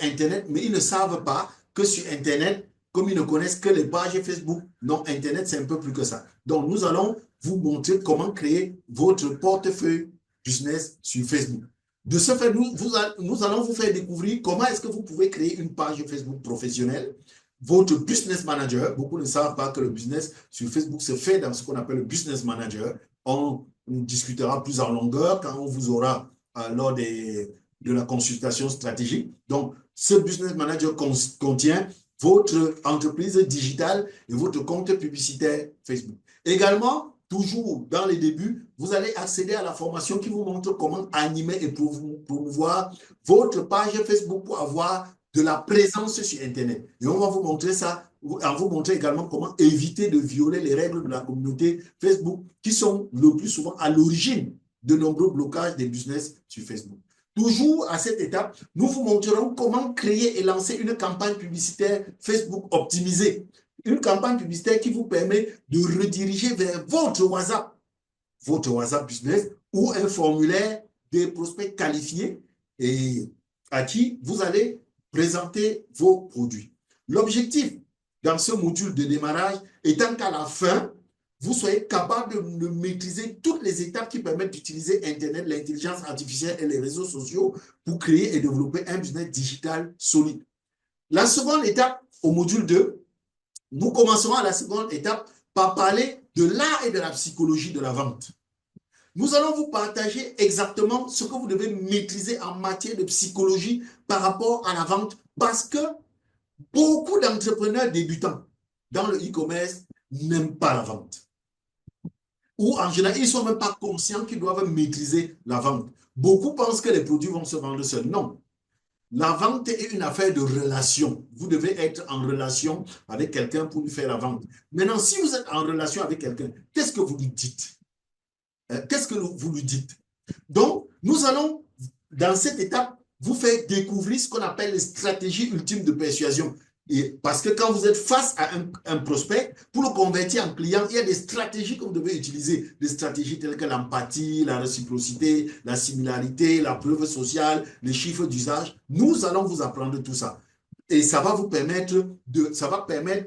Internet, mais ils ne savent pas que sur Internet, comme ils ne connaissent que les pages Facebook, non, Internet, c'est un peu plus que ça. Donc, nous allons vous montrer comment créer votre portefeuille business sur Facebook. De ce fait, nous allons vous faire découvrir comment est-ce que vous pouvez créer une page Facebook professionnelle. Votre business manager, beaucoup ne savent pas que le business sur Facebook se fait dans ce qu'on appelle le business manager. On discutera plus en longueur quand on vous aura lors de la consultation stratégique. Donc, ce business manager contient votre entreprise digitale et votre compte publicitaire Facebook. Également, toujours dans les débuts, vous allez accéder à la formation qui vous montre comment animer et promouvoir votre page Facebook pour avoir de la présence sur Internet. Et on va vous montrer ça, on vous montrer également comment éviter de violer les règles de la communauté Facebook qui sont le plus souvent à l'origine de nombreux blocages des business sur Facebook. Toujours à cette étape, nous vous montrerons comment créer et lancer une campagne publicitaire Facebook optimisée. Une campagne publicitaire qui vous permet de rediriger vers votre WhatsApp business ou un formulaire des prospects qualifiés et à qui vous allez présenter vos produits. L'objectif dans ce module de démarrage étant qu'à la fin, vous soyez capable de maîtriser toutes les étapes qui permettent d'utiliser Internet, l'intelligence artificielle et les réseaux sociaux pour créer et développer un business digital solide. La seconde étape, au module 2, nous commencerons à la seconde étape par parler de l'art et de la psychologie de la vente. Nous allons vous partager exactement ce que vous devez maîtriser en matière de psychologie par rapport à la vente, parce que beaucoup d'entrepreneurs débutants dans le e-commerce n'aiment pas la vente. Ou en général, ils ne sont même pas conscients qu'ils doivent maîtriser la vente. Beaucoup pensent que les produits vont se vendre seuls. Non. La vente est une affaire de relation. Vous devez être en relation avec quelqu'un pour lui faire la vente. Maintenant, si vous êtes en relation avec quelqu'un, qu'est-ce que vous lui dites? Qu'est-ce que vous lui dites? Donc, nous allons, dans cette étape, vous faire découvrir ce qu'on appelle les stratégies ultimes de persuasion. Et parce que quand vous êtes face à un prospect, pour le convertir en client, il y a des stratégies que vous devez utiliser. Des stratégies telles que l'empathie, la réciprocité, la similarité, la preuve sociale, les chiffres d'usage. Nous allons vous apprendre tout ça. Et ça va vous permettre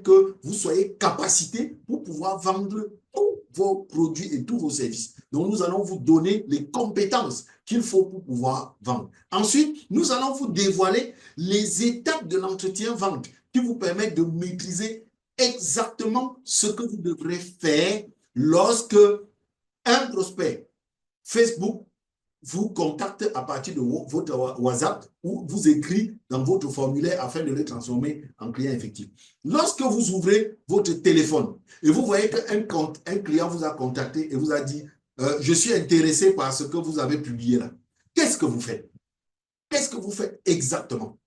que vous soyez capacité pour pouvoir vendre tous vos produits et tous vos services. Donc, nous allons vous donner les compétences qu'il faut pour pouvoir vendre. Ensuite, nous allons vous dévoiler les étapes de l'entretien vente qui vous permettent de maîtriser exactement ce que vous devrez faire lorsque un prospect Facebook vous contacte à partir de votre WhatsApp ou vous écrit dans votre formulaire afin de le transformer en client effectif. Lorsque vous ouvrez votre téléphone et vous voyez qu'un client vous a contacté et vous a dit « Je suis intéressé par ce que vous avez publié là », qu'est-ce que vous faites? Qu'est-ce que vous faites exactement?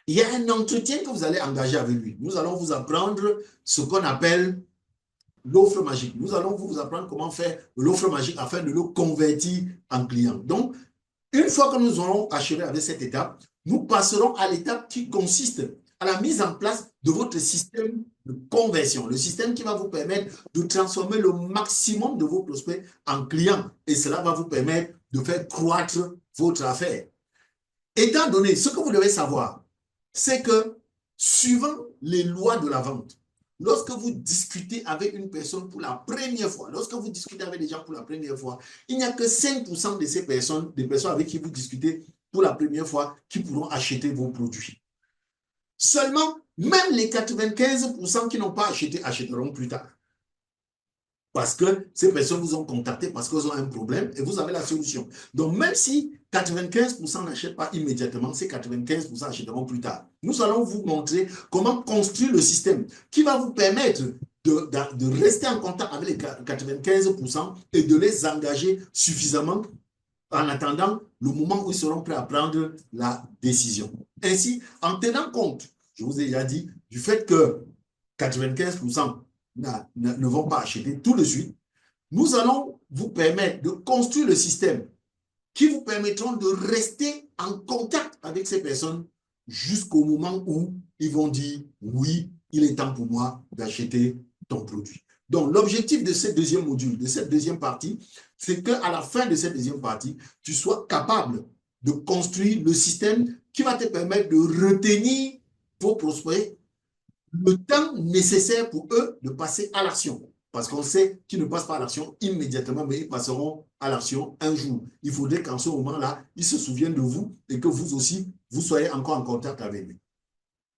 Il y a un entretien que vous allez engager avec lui. Nous allons vous apprendre ce qu'on appelle l'offre magique. Nous allons vous apprendre comment faire l'offre magique afin de le convertir en client. Donc, une fois que nous aurons achevé avec cette étape, nous passerons à l'étape qui consiste à la mise en place de votre système de conversion, le système qui va vous permettre de transformer le maximum de vos prospects en clients. Et cela va vous permettre de faire croître votre affaire. Étant donné, ce que vous devez savoir, c'est que suivant les lois de la vente, lorsque vous discutez avec une personne pour la première fois, lorsque vous discutez avec des gens pour la première fois, il n'y a que 5% de ces personnes, des personnes avec qui vous discutez pour la première fois, qui pourront acheter vos produits. Seulement, même les 95% qui n'ont pas acheté, achèteront plus tard. Parce que ces personnes vous ont contacté parce qu'elles ont un problème et vous avez la solution. Donc, même si 95% n'achètent pas immédiatement, ces 95% achèteront plus tard. Nous allons vous montrer comment construire le système qui va vous permettre de rester en contact avec les 95% et de les engager suffisamment en attendant le moment où ils seront prêts à prendre la décision. Ainsi, en tenant compte, je vous ai déjà dit, du fait que 95% ne vont pas acheter tout de suite, nous allons vous permettre de construire le système qui vous permettront de rester en contact avec ces personnes jusqu'au moment où ils vont dire « Oui, il est temps pour moi d'acheter ton produit ». Donc, l'objectif de ce deuxième module, de cette deuxième partie, c'est qu'à la fin de cette deuxième partie, tu sois capable de construire le système qui va te permettre de retenir vos prospects le temps nécessaire pour eux de passer à l'action. Parce qu'on sait qu'ils ne passent pas à l'action immédiatement, mais ils passeront à l'action un jour. Il faudrait qu'en ce moment-là, ils se souviennent de vous et que vous aussi, vous soyez encore en contact avec lui.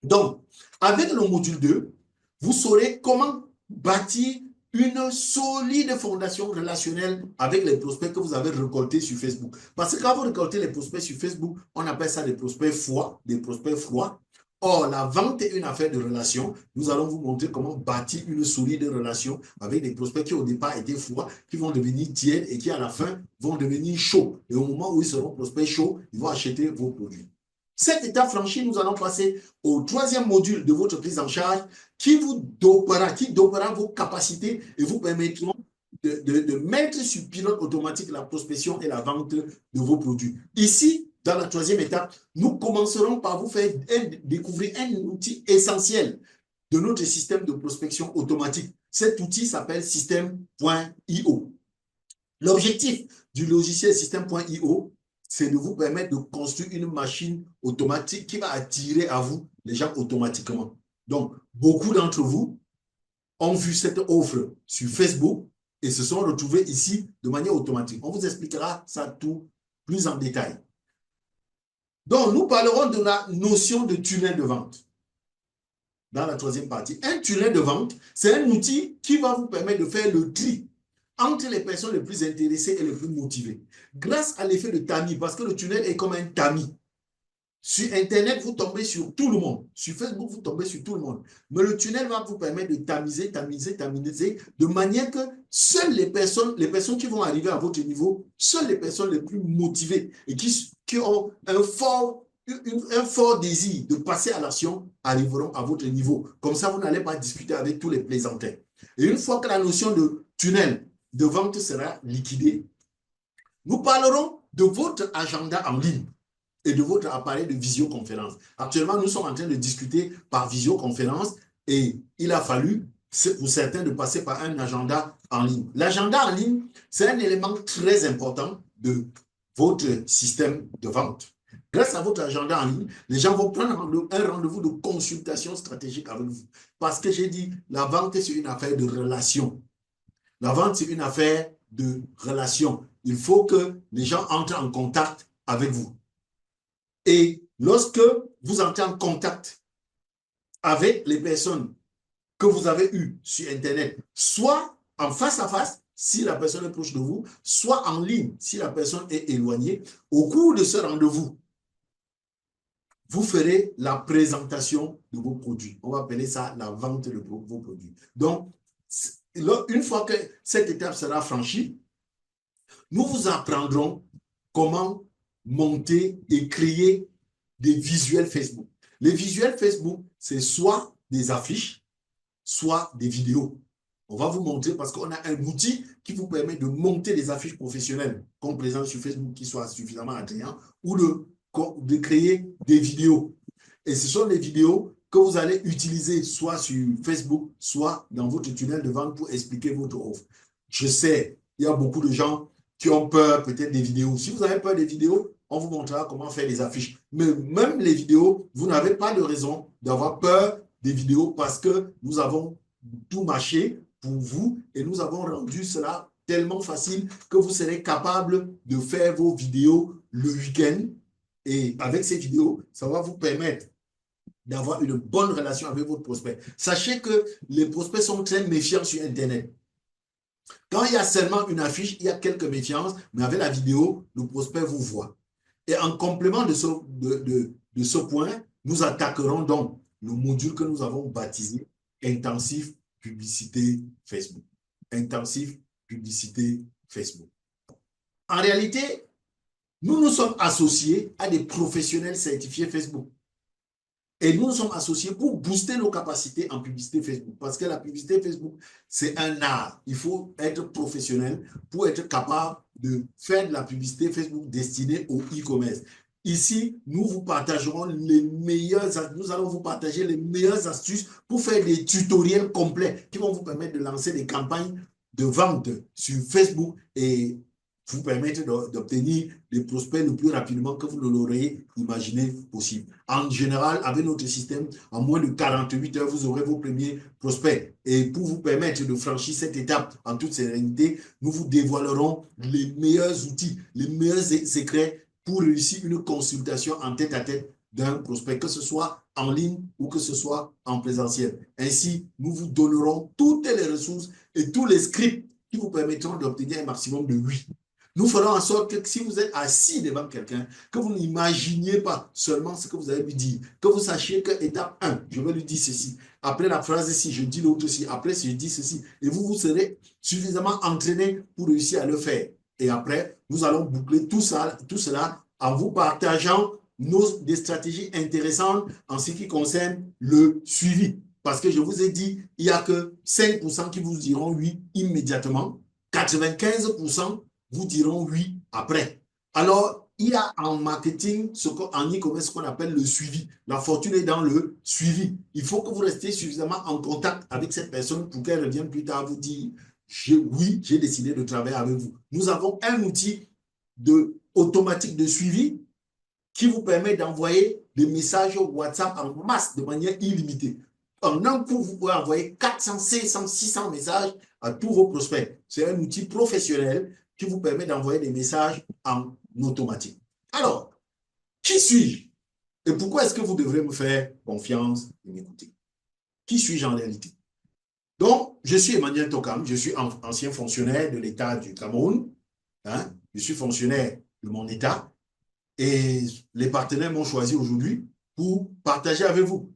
Donc, avec le module 2, vous saurez comment bâtir une solide fondation relationnelle avec les prospects que vous avez récoltés sur Facebook. Parce que quand vous récoltez les prospects sur Facebook, on appelle ça des prospects froids, des prospects froids. Or, la vente est une affaire de relation. Nous allons vous montrer comment bâtir une solide relation avec des prospects qui au départ étaient froids, qui vont devenir tièdes et qui à la fin vont devenir chauds. Et au moment où ils seront prospects chauds, ils vont acheter vos produits. Cette étape franchie, nous allons passer au troisième module de votre prise en charge qui dopera vos capacités et vous permettront de mettre sur pilote automatique la prospection et la vente de vos produits. Ici, dans la troisième étape, nous commencerons par vous faire découvrir un outil essentiel de notre système de prospection automatique. Cet outil s'appelle System.io. L'objectif du logiciel System.io, c'est de vous permettre de construire une machine automatique qui va attirer à vous les gens automatiquement. Donc, beaucoup d'entre vous ont vu cette offre sur Facebook et se sont retrouvés ici de manière automatique. On vous expliquera ça tout plus en détail. Donc, nous parlerons de la notion de tunnel de vente. dans la troisième partie. Un tunnel de vente, c'est un outil qui va vous permettre de faire le tri entre les personnes les plus intéressées et les plus motivées. Grâce à l'effet de tamis, parce que le tunnel est comme un tamis. Sur Internet, vous tombez sur tout le monde. Sur Facebook, vous tombez sur tout le monde. Mais le tunnel va vous permettre de tamiser, de manière que seules les personnes qui vont arriver à votre niveau, seules les personnes les plus motivées et qui ont un fort désir de passer à l'action arriveront à votre niveau. Comme ça, vous n'allez pas discuter avec tous les plaisantins. Et une fois que la notion de tunnel de vente sera liquidée, nous parlerons de votre agenda en ligne et de votre appareil de visioconférence. Actuellement, nous sommes en train de discuter par visioconférence et il a fallu pour certains de passer par un agenda en ligne. L'agenda en ligne, c'est un élément très important de votre système de vente. Grâce à votre agenda en ligne, les gens vont prendre un rendez-vous de consultation stratégique avec vous. Parce que j'ai dit, la vente, c'est une affaire de relation. La vente, c'est une affaire de relation. Il faut que les gens entrent en contact avec vous. Et lorsque vous entrez en contact avec les personnes que vous avez eues sur Internet, soit en face à face, si la personne est proche de vous, soit en ligne, si la personne est éloignée, au cours de ce rendez-vous, vous ferez la présentation de vos produits. On va appeler ça la vente de vos produits. Donc, une fois que cette étape sera franchie, nous vous apprendrons comment monter et créer des visuels Facebook. Les visuels Facebook, c'est soit des affiches, soit des vidéos. On va vous montrer parce qu'on a un outil qui vous permet de monter des affiches professionnelles comme présent sur Facebook qui soient suffisamment attrayants ou de créer des vidéos. Et ce sont des vidéos que vous allez utiliser soit sur Facebook, soit dans votre tunnel de vente pour expliquer votre offre. Je sais, il y a beaucoup de gens qui ont peur peut-être des vidéos. Si vous avez peur des vidéos, on vous montrera comment faire des affiches. Mais même les vidéos, vous n'avez pas de raison d'avoir peur des vidéos parce que nous avons tout mâché pour vous et nous avons rendu cela tellement facile que vous serez capable de faire vos vidéos le week-end. Et avec ces vidéos, ça va vous permettre d'avoir une bonne relation avec votre prospect. Sachez que les prospects sont très méfiants sur Internet. Quand il y a seulement une affiche, il y a quelques méfiances, mais avec la vidéo, le prospect vous voit. Et en complément de ce point, nous attaquerons donc le module que nous avons baptisé Intensif Publicité Facebook. Intensif Publicité Facebook. En réalité, nous nous sommes associés à des professionnels certifiés Facebook. Et nous sommes associés pour booster nos capacités en publicité Facebook. Parce que la publicité Facebook, c'est un art. Il faut être professionnel pour être capable de faire de la publicité Facebook destinée au e-commerce. Ici, nous allons vous partager les meilleures astuces pour faire des tutoriels complets qui vont vous permettre de lancer des campagnes de vente sur Facebook et vous permettre d'obtenir des prospects le plus rapidement que vous ne l'auriez imaginé possible. En général, avec notre système, en moins de 48 heures, vous aurez vos premiers prospects. Et pour vous permettre de franchir cette étape en toute sérénité, nous vous dévoilerons les meilleurs outils, les meilleurs secrets pour réussir une consultation en tête-à-tête d'un prospect, que ce soit en ligne ou que ce soit en présentiel. Ainsi, nous vous donnerons toutes les ressources et tous les scripts qui vous permettront d'obtenir un maximum de 8. Nous ferons en sorte que si vous êtes assis devant quelqu'un, que vous n'imaginiez pas seulement ce que vous allez lui dire, que vous sachiez que étape 1, je vais lui dire ceci. Après la phrase ci, je dis l'autre ci. Après, je dis ceci. Et vous serez suffisamment entraîné pour réussir à le faire. Et après, nous allons boucler tout cela en vous partageant des stratégies intéressantes en ce qui concerne le suivi. Parce que je vous ai dit, il n'y a que 5% qui vous diront oui immédiatement, 95% vous diront oui après. Alors, il y a en marketing, en e-commerce, ce qu'on appelle le suivi. La fortune est dans le suivi. Il faut que vous restiez suffisamment en contact avec cette personne pour qu'elle revienne plus tard vous dire oui, j'ai décidé de travailler avec vous. Nous avons un outil automatique de suivi qui vous permet d'envoyer des messages WhatsApp en masse de manière illimitée. En un coup, vous pouvez envoyer 400, 500, 600 messages à tous vos prospects. C'est un outil professionnel qui vous permet d'envoyer des messages en automatique. Alors, qui suis-je et pourquoi est-ce que vous devrez me faire confiance et m'écouter? Qui suis-je en réalité? Donc, je suis Emmanuel Tokam, je suis ancien fonctionnaire de l'État du Cameroun. Hein, je suis fonctionnaire de mon État et les partenaires m'ont choisi aujourd'hui pour partager avec vous.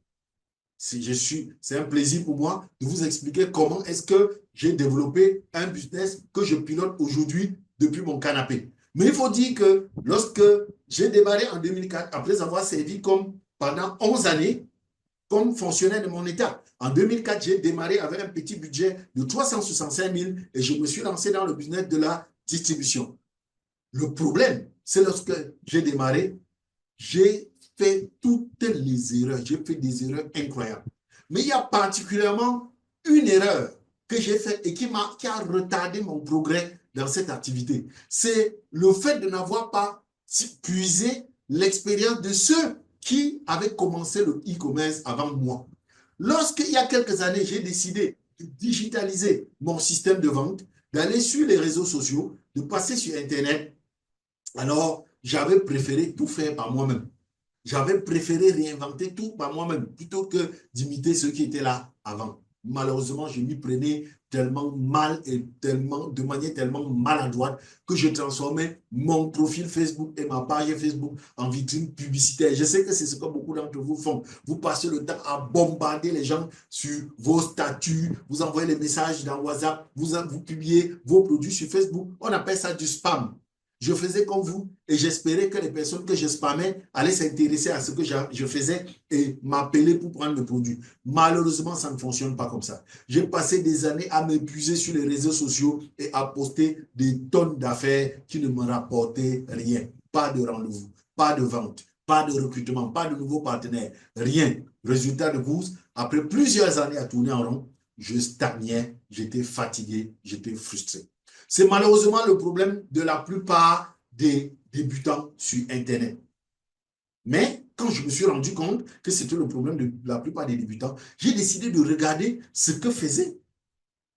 C'est un plaisir pour moi de vous expliquer comment est-ce que j'ai développé un business que je pilote aujourd'hui depuis mon canapé. Mais il faut dire que lorsque j'ai démarré en 2004, après avoir servi comme pendant 11 années comme fonctionnaire de mon État. En 2004, j'ai démarré avec un petit budget de 365 000 et je me suis lancé dans le business de la distribution. Le problème, c'est lorsque j'ai démarré, j'ai fait toutes les erreurs. J'ai fait des erreurs incroyables. Mais il y a particulièrement une erreur que j'ai faite et qui a retardé mon progrès dans cette activité. C'est le fait de n'avoir pas puisé l'expérience de ceux qui avaient commencé le e-commerce avant moi. Lorsqu'il y a quelques années, j'ai décidé de digitaliser mon système de vente, d'aller sur les réseaux sociaux, de passer sur Internet, alors j'avais préféré tout faire par moi-même. J'avais préféré réinventer tout par moi-même plutôt que d'imiter ceux qui étaient là avant. Malheureusement, je m'y prenais tellement mal et tellement, de manière tellement maladroite que je transformais mon profil Facebook et ma page Facebook en vitrine publicitaire. Je sais que c'est ce que beaucoup d'entre vous font. Vous passez le temps à bombarder les gens sur vos statuts, vous envoyez les messages dans WhatsApp, vous publiez vos produits sur Facebook. On appelle ça du spam. Je faisais comme vous et j'espérais que les personnes que je spammais allaient s'intéresser à ce que je faisais et m'appeler pour prendre le produit. Malheureusement, ça ne fonctionne pas comme ça. J'ai passé des années à m'épuiser sur les réseaux sociaux et à poster des tonnes d'affaires qui ne me rapportaient rien. Pas de rendez-vous, pas de vente, pas de recrutement, pas de nouveaux partenaires, rien. Résultat de course, après plusieurs années à tourner en rond, je stagnais, j'étais fatigué, j'étais frustré. C'est malheureusement le problème de la plupart des débutants sur Internet. Mais quand je me suis rendu compte que c'était le problème de la plupart des débutants, j'ai décidé de regarder ce que faisaient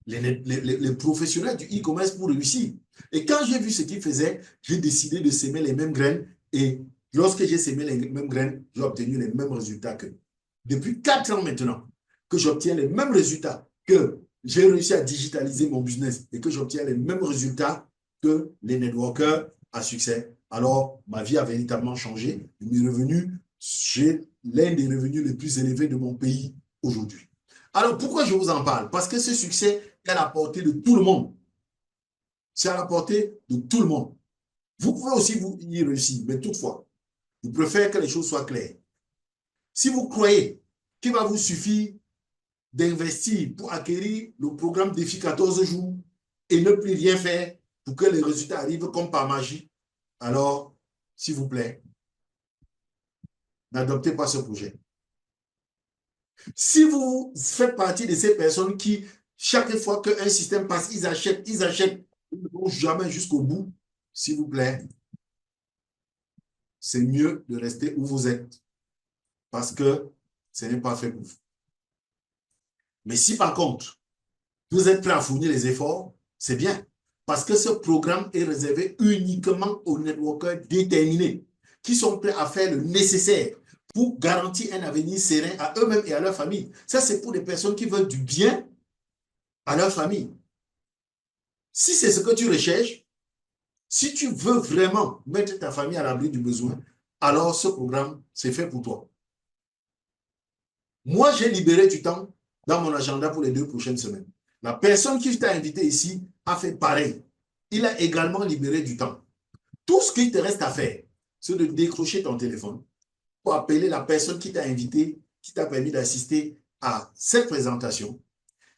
les professionnels du e-commerce pour réussir. Et quand j'ai vu ce qu'ils faisaient, j'ai décidé de semer les mêmes graines. Et lorsque j'ai semé les mêmes graines, j'ai obtenu les mêmes résultats qu'eux. Depuis 4 ans maintenant, que j'obtiens les mêmes résultats, que j'ai réussi à digitaliser mon business et que j'obtiens les mêmes résultats que les networkers à succès, alors ma vie a véritablement changé. Mes revenus, j'ai l'un des revenus les plus élevés de mon pays aujourd'hui. Alors, pourquoi je vous en parle? Parce que ce succès est à la portée de tout le monde. C'est à la portée de tout le monde. Vous pouvez aussi vous y réussir, mais toutefois, je préfère que les choses soient claires. Si vous croyez qu'il va vous suffire d'investir pour acquérir le programme défi 14 jours et ne plus rien faire pour que les résultats arrivent comme par magie, alors, s'il vous plaît, n'adoptez pas ce projet. Si vous faites partie de ces personnes qui, chaque fois qu'un système passe, ils achètent, ils ne vont jamais jusqu'au bout, s'il vous plaît, c'est mieux de rester où vous êtes parce que ce n'est pas fait pour vous. Mais si par contre, vous êtes prêt à fournir les efforts, c'est bien. Parce que ce programme est réservé uniquement aux networkers déterminés qui sont prêts à faire le nécessaire pour garantir un avenir serein à eux-mêmes et à leur famille. Ça, c'est pour des personnes qui veulent du bien à leur famille. Si c'est ce que tu recherches, si tu veux vraiment mettre ta famille à l'abri du besoin, alors ce programme, c'est fait pour toi. Moi, j'ai libéré du temps dans mon agenda pour les 2 prochaines semaines. La personne qui t'a invité ici a fait pareil. Il a également libéré du temps. Tout ce qu'il te reste à faire, c'est de décrocher ton téléphone pour appeler la personne qui t'a invité, qui t'a permis d'assister à cette présentation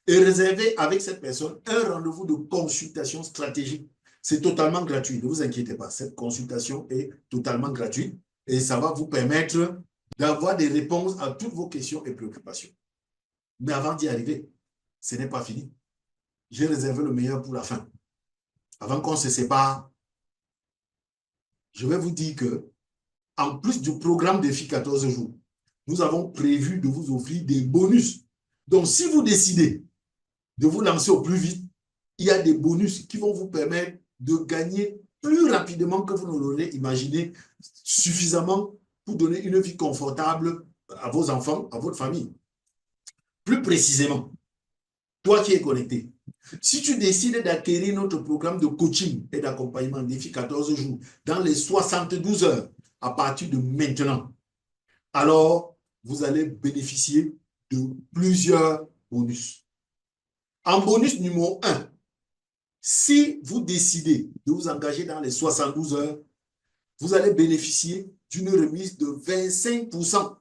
et réserver avec cette personne un rendez-vous de consultation stratégique. C'est totalement gratuit, ne vous inquiétez pas. Cette consultation est totalement gratuite et ça va vous permettre d'avoir des réponses à toutes vos questions et préoccupations. Mais avant d'y arriver, ce n'est pas fini. J'ai réservé le meilleur pour la fin. Avant qu'on se sépare, je vais vous dire que, en plus du programme défi 14 jours, nous avons prévu de vous offrir des bonus. Donc, si vous décidez de vous lancer au plus vite, il y a des bonus qui vont vous permettre de gagner plus rapidement que vous ne l'aurez imaginé, suffisamment pour donner une vie confortable à vos enfants, à votre famille. Plus précisément, toi qui es connecté, si tu décides d'acquérir notre programme de coaching et d'accompagnement défi 14 jours dans les 72 heures à partir de maintenant, alors vous allez bénéficier de plusieurs bonus. En bonus numéro 1, si vous décidez de vous engager dans les 72 heures, vous allez bénéficier d'une remise de 25%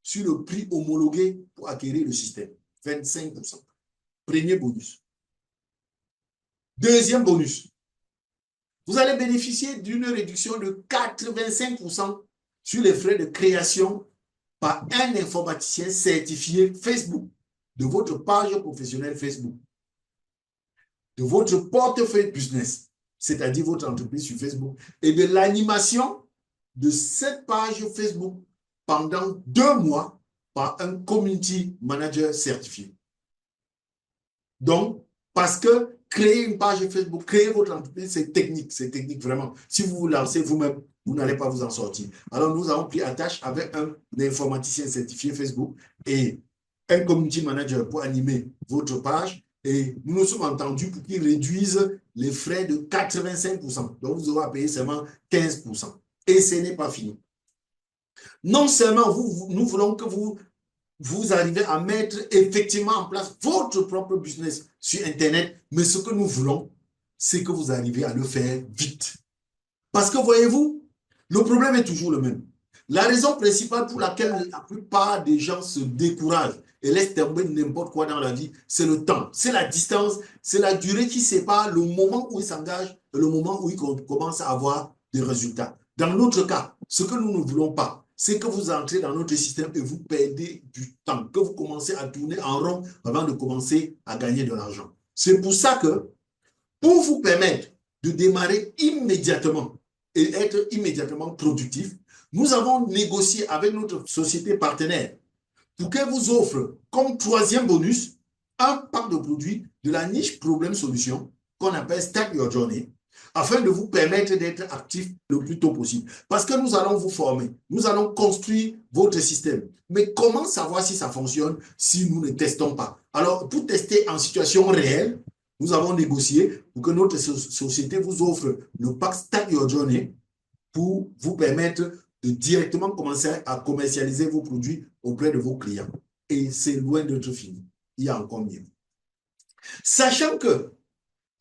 sur le prix homologué pour acquérir le système. 25%. Premier bonus. Deuxième bonus. Vous allez bénéficier d'une réduction de 85% sur les frais de création par un informaticien certifié Facebook de votre page professionnelle Facebook, de votre portefeuille business, c'est-à-dire votre entreprise sur Facebook, et de l'animation de cette page Facebook pendant 2 mois par un community manager certifié. Donc, parce que créer une page Facebook, créer votre entreprise, c'est technique vraiment. Si vous vous lancez vous-même, vous n'allez pas vous en sortir. Alors, nous avons pris attache avec un informaticien certifié Facebook et un community manager pour animer votre page. Et nous nous sommes entendus pour qu'ils réduisent les frais de 85%. Donc, vous aurez à payer seulement 15%. Et ce n'est pas fini. Non seulement nous voulons que vous arrivez à mettre effectivement en place votre propre business sur Internet, mais ce que nous voulons, c'est que vous arrivez à le faire vite. Parce que voyez-vous, le problème est toujours le même. La raison principale pour laquelle la plupart des gens se découragent et laissent tomber n'importe quoi dans la vie, c'est le temps, c'est la distance, c'est la durée qui sépare le moment où ils s'engagent et le moment où ils commencent à avoir des résultats. Dans notre cas, ce que nous ne voulons pas, c'est que vous entrez dans notre système et vous perdez du temps, que vous commencez à tourner en rond avant de commencer à gagner de l'argent. C'est pour ça que, pour vous permettre de démarrer immédiatement et être immédiatement productif, nous avons négocié avec notre société partenaire pour qu'elle vous offre comme troisième bonus un pack de produits de la niche problème-solution qu'on appelle Start Your Journey, afin de vous permettre d'être actif le plus tôt possible. Parce que nous allons vous former, nous allons construire votre système. Mais comment savoir si ça fonctionne si nous ne testons pas? Alors, pour tester en situation réelle, nous avons négocié pour que notre société vous offre le pack Start Your Journey pour vous permettre de directement commencer à commercialiser vos produits auprès de vos clients. Et c'est loin d'être fini. Il y a encore mieux. Sachant que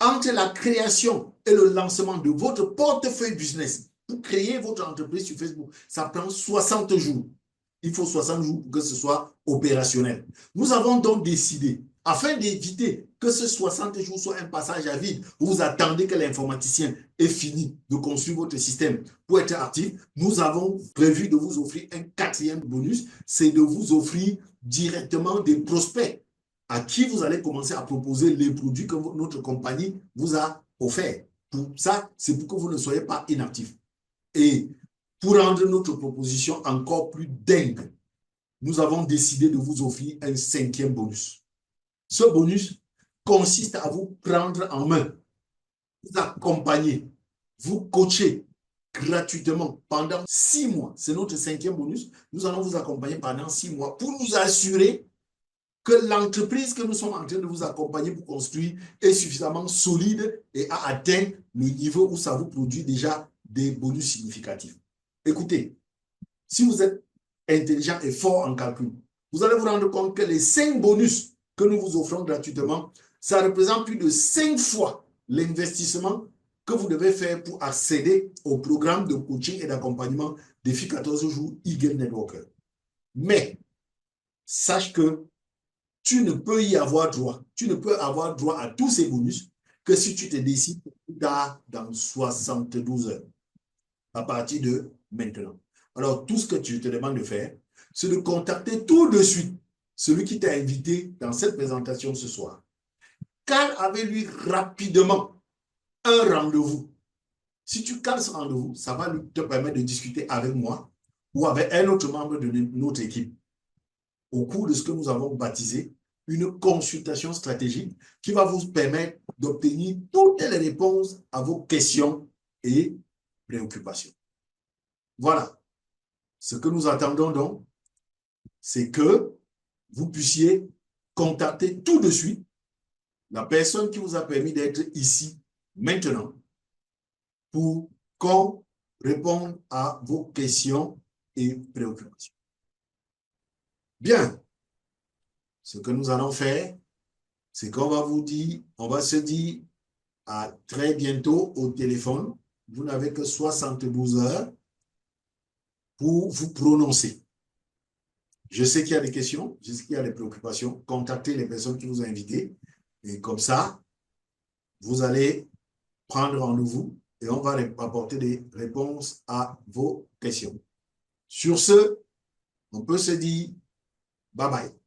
entre la création et le lancement de votre portefeuille business, pour créer votre entreprise sur Facebook, ça prend 60 jours. Il faut 60 jours pour que ce soit opérationnel. Nous avons donc décidé, afin d'éviter que ce 60 jours soit un passage à vide, où vous attendez que l'informaticien ait fini de construire votre système pour être actif, nous avons prévu de vous offrir un quatrième bonus, c'est de vous offrir directement des prospects à qui vous allez commencer à proposer les produits que notre compagnie vous a offerts. Pour ça, c'est pour que vous ne soyez pas inactif. Et pour rendre notre proposition encore plus dingue, nous avons décidé de vous offrir un cinquième bonus. Ce bonus consiste à vous prendre en main, vous accompagner, vous coacher gratuitement pendant 6 mois. C'est notre cinquième bonus. Nous allons vous accompagner pendant 6 mois pour nous assurer que l'entreprise que nous sommes en train de vous accompagner pour construire est suffisamment solide et a atteint le niveau où ça vous produit déjà des bonus significatifs. Écoutez, si vous êtes intelligent et fort en calcul, vous allez vous rendre compte que les 5 bonus que nous vous offrons gratuitement, ça représente plus de 5 fois l'investissement que vous devez faire pour accéder au programme de coaching et d'accompagnement défi 14 jours eGame Networker. Mais, sache que tu ne peux y avoir droit. Tu ne peux avoir droit à tous ces bonus que si tu te décides plus tard dans 72 heures, à partir de maintenant. Alors, tout ce que tu te demandes de faire, c'est de contacter tout de suite celui qui t'a invité dans cette présentation ce soir. Cale avec lui rapidement un rendez-vous. Si tu cales ce rendez-vous, ça va te permettre de discuter avec moi ou avec un autre membre de notre équipe au cours de ce que nous avons baptisé une consultation stratégique qui va vous permettre d'obtenir toutes les réponses à vos questions et préoccupations. Voilà. Ce que nous attendons donc, c'est que vous puissiez contacter tout de suite la personne qui vous a permis d'être ici maintenant pour qu'on réponde à vos questions et préoccupations. Bien, ce que nous allons faire, c'est qu'on va vous dire, on va se dire à très bientôt au téléphone. Vous n'avez que 72 heures pour vous prononcer. Je sais qu'il y a des questions, je sais qu'il y a des préoccupations. Contactez les personnes qui vous ont invité. Et comme ça, vous allez prendre rendez-vous et on va apporter des réponses à vos questions. Sur ce, on peut se dire bye bye.